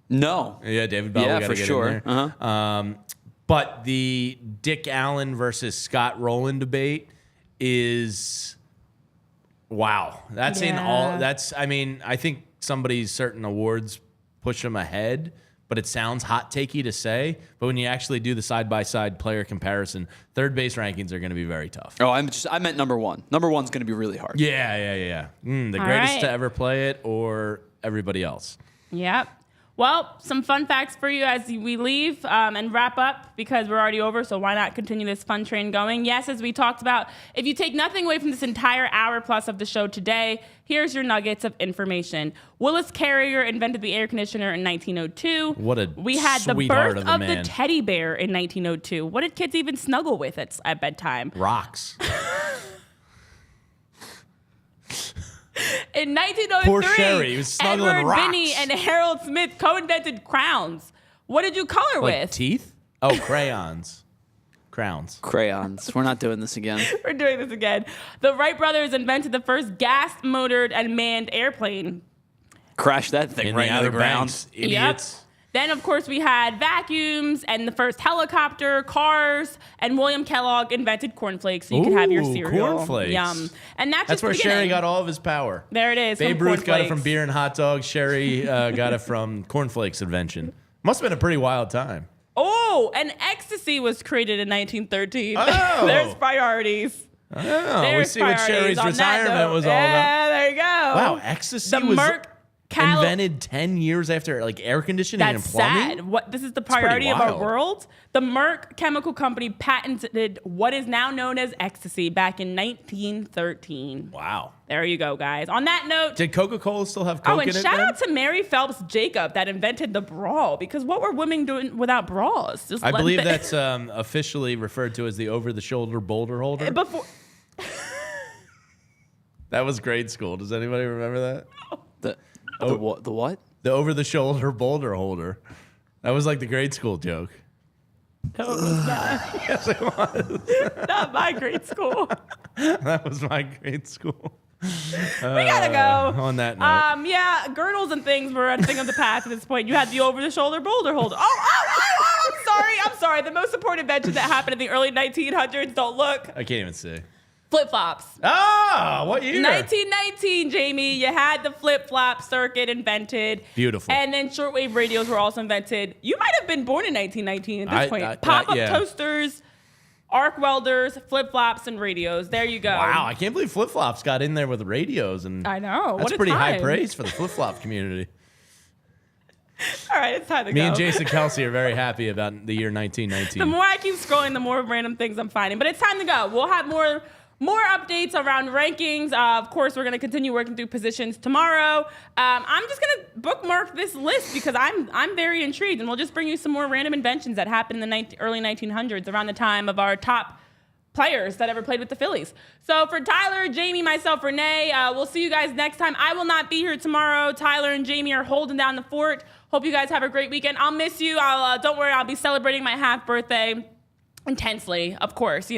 No. Yeah, David Bell. Yeah, we gotta for get sure. In there. But the Dick Allen versus Scott Rowland debate is wow. That's in all. Yeah. That's. I mean, I think somebody's certain awards push them ahead, but it sounds hot takey to say. But when you actually do the side by side player comparison, third base rankings are going to be very tough. Oh, I meant number one. Number one's going to be really hard. Yeah. The All greatest right. to ever play it, or everybody else. Yep. Well, some fun facts for you as we leave and wrap up because we're already over, so why not continue this fun train going? Yes, as we talked about, if you take nothing away from this entire hour plus of the show today, here's your nuggets of information. Willis Carrier invented the air conditioner in 1902. What a We had the sweetheart birth of a of the man. teddy bear in 1902. What did kids even snuggle with at bedtime? Rocks. In 1903, Poor Sherry, he was snuggling Edward rocks. Binney and Harold Smith co-invented crowns. What did you color Like with? teeth? Oh, crayons. Crowns. Crayons. We're not doing this again. We're doing this again. The Wright brothers invented the first gas-motored and manned airplane. Crash that thing In right the into the Outer ground. Banks, idiots. Then, of course, we had vacuums and the first helicopter, cars, and William Kellogg invented cornflakes so you could have your Ooh, cereal. cornflakes. Yum. And that's That's just where the Sherry beginning. got all of his power. There it is. Babe from Ruth got it from cornflakes. beer and hot dogs. Sherry got it from cornflakes invention. Must have been a pretty wild time. Oh, and ecstasy was created in 1913. Oh. There's priorities. Oh, we There's see what priorities Sherry's on that retirement note. was all about. Yeah, there you go. Wow, ecstasy The was... Merck invented 10 years after like air conditioning and That's plumbing. sad. This is the priority of our wild. world. The Merck chemical company patented what is now known as ecstasy back in 1913. Wow. There you go, guys. On that note, Did Coca-Cola still have Coke and in it? shout then? out to Mary Phelps Jacob that invented the bra, because what were women doing without bras? I believe that's officially referred to as the over-the-shoulder boulder holder. before. That was grade school. Does anybody remember that? The what? The over-the-shoulder boulder holder. That was like the grade school joke. No, it was not. Yes, it was. Not my grade school. That was my grade school. We gotta go. On that note. Yeah, girdles and things were a thing of the past at this point. You had the over-the-shoulder boulder holder. I'm sorry. The most important invention that happened in the early 1900s. Don't look. I can't even see. Flip-flops. What year? 1919, Jamie. You had the flip-flop circuit invented. Beautiful. And then shortwave radios were also invented. You might have been born in 1919 at this point. Pop-up yeah. toasters, arc welders, flip-flops, and radios. There you go. Wow, I can't believe flip-flops got in there with radios. And I know. That's What a pretty high time. praise for the flip-flop community. All right, it's time to go. Me and Jason Kelsey are very happy about the year 1919. The more I keep scrolling, the more random things I'm finding. But it's time to go. We'll have more updates around rankings. Of course, we're going to continue working through positions tomorrow. I'm just going to bookmark this list because I'm very intrigued, and we'll just bring you some more random inventions that happened in the early 1900s around the time of our top players that ever played with the Phillies. So for Tyler, Jamie, myself, Renee, we'll see you guys next time. I will not be here tomorrow. Tyler and Jamie are holding down the fort. Hope you guys have a great weekend. I'll miss you. Don't worry, I'll be celebrating my half birthday intensely, of course,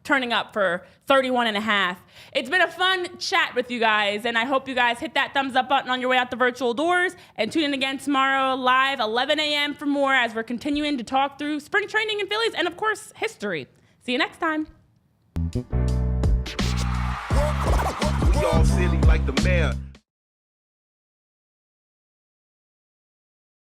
turning up for 31 and a half. It's been a fun chat with you guys, and I hope you guys hit that thumbs up button on your way out the virtual doors, and tune in again tomorrow live, 11 a.m. for more as we're continuing to talk through spring training in Phillies and, of course, history. See you next time. We all silly like the mayor.